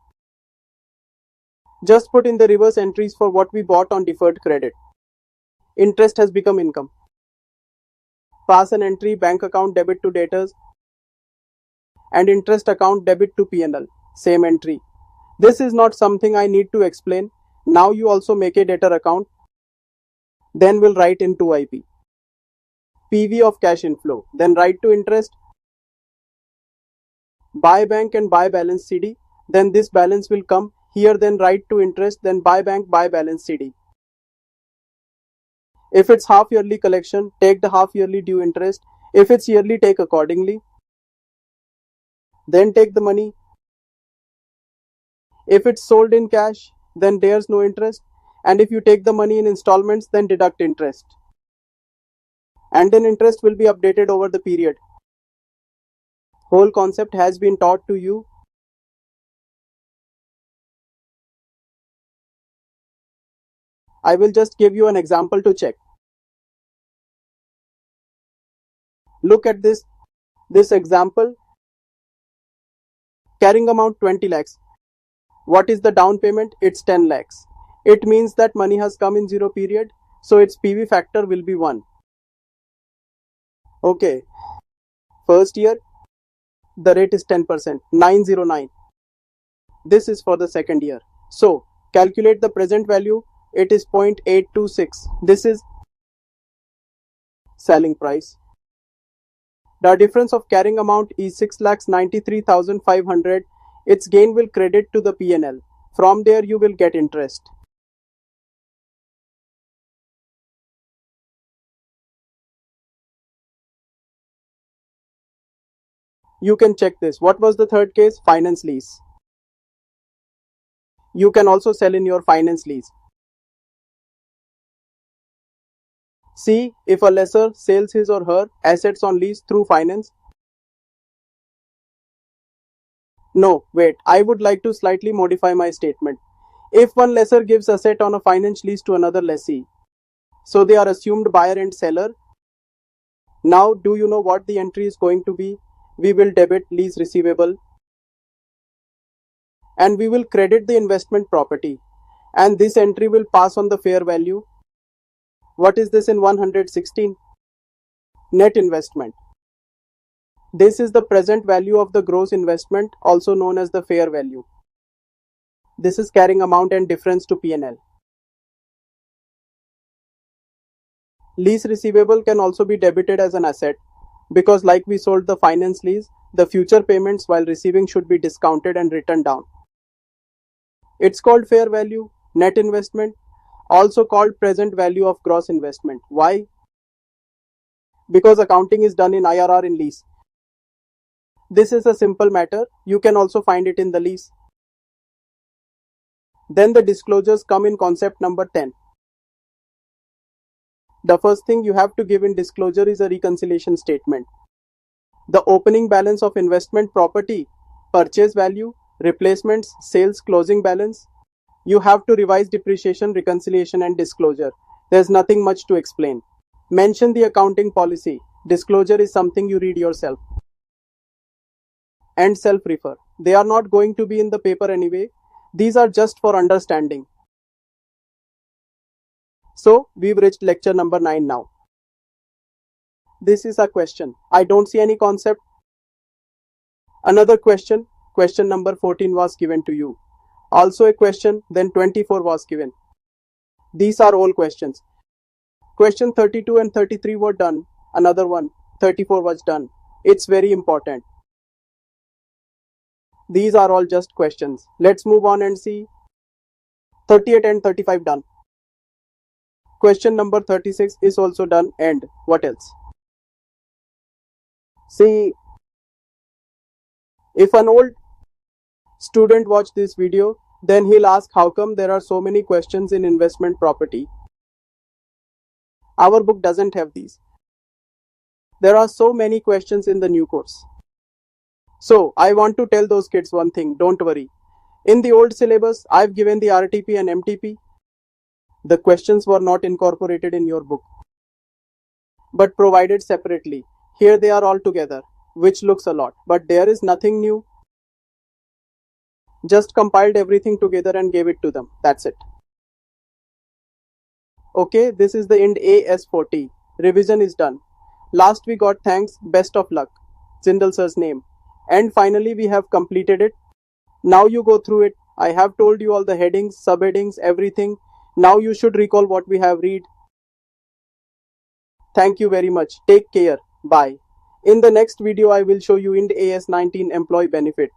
Just put in the reverse entries for what we bought on deferred credit. Interest has become income. Pass an entry bank account debit to debtors and interest account debit to P&L. Same entry. This is not something I need to explain. Now you also make a debtor account. Then we'll write in 2IP. PV of cash inflow. Then write to interest. Buy bank and buy balance CD. Then this balance will come here, then write to interest, then buy bank, buy balance CD. If it's half yearly collection, take the half yearly due interest. If it's yearly, take accordingly. Then take the money. If it's sold in cash, then there's no interest. And if you take the money in installments, then deduct interest. And then interest will be updated over the period. Whole concept has been taught to you. I will just give you an example to check. Look at this example. Carrying amount 20 lakhs. What is the down payment? It's 10 lakhs. It means that money has come in 0 period, so its PV factor will be 1. Okay. First year, the rate is 10%, 909. This is for the second year. So, calculate the present value. It is 0.826. This is selling price. The difference of carrying amount is 6,93,500. Its gain will credit to the P&L. From there you will get interest. You can check this. What was the third case? Finance lease. You can also sell in your finance lease. See if a lessor sells his or her assets on lease through finance. No, wait, I would like to slightly modify my statement. If one lessor gives asset on a finance lease to another lessee, so they are assumed buyer and seller. Now, do you know what the entry is going to be? We will debit lease receivable and we will credit the investment property, and this entry will pass on the fair value. What is this in 116? Net investment. This is the present value of the gross investment, also known as the fair value. This is carrying amount and difference to P&L. Lease receivable can also be debited as an asset because, like we sold the finance lease, the future payments while receiving should be discounted and written down. It's called fair value, net investment, also called present value of gross investment. Why? Because accounting is done in IRR in lease. This is a simple matter. You can also find it in the lease. Then the disclosures come in concept number 10. The first thing you have to give in disclosure is a reconciliation statement. The opening balance of investment property, purchase value, replacements, sales, closing balance. You have to revise depreciation, reconciliation and disclosure. There's nothing much to explain. Mention the accounting policy. Disclosure is something you read yourself. And self-refer. They are not going to be in the paper anyway. These are just for understanding. So, we've reached lecture number 9 now. This is a question. I don't see any concept. Another question. Question number 14 was given to you. Also a question, then 24 was given. These are all questions. Question 32 and 33 were done. Another one, 34 was done. It's very important. These are all just questions. Let's move on and see. 38 and 35 done. Question number 36 is also done, and what else? See, if an old student watch this video, Then he'll ask how come there are so many questions in investment property. Our book doesn't have these. There are so many questions in the new course. So I want to tell those kids one thing, don't worry. In the old syllabus, I've given the RTP and MTP. The questions were not incorporated in your book, but provided separately. Here they are all together, which looks a lot, but there is nothing new. Just compiled everything together and gave it to them. That's it. Okay, this is the end AS40. Revision is done. Last we got thanks, best of luck. Jindal sir's name. And finally we have completed it. Now you go through it. I have told you all the headings, subheadings, everything. Now you should recall what we have read. Thank you very much. Take care. Bye. In the next video I will show you IND AS19 employee benefit.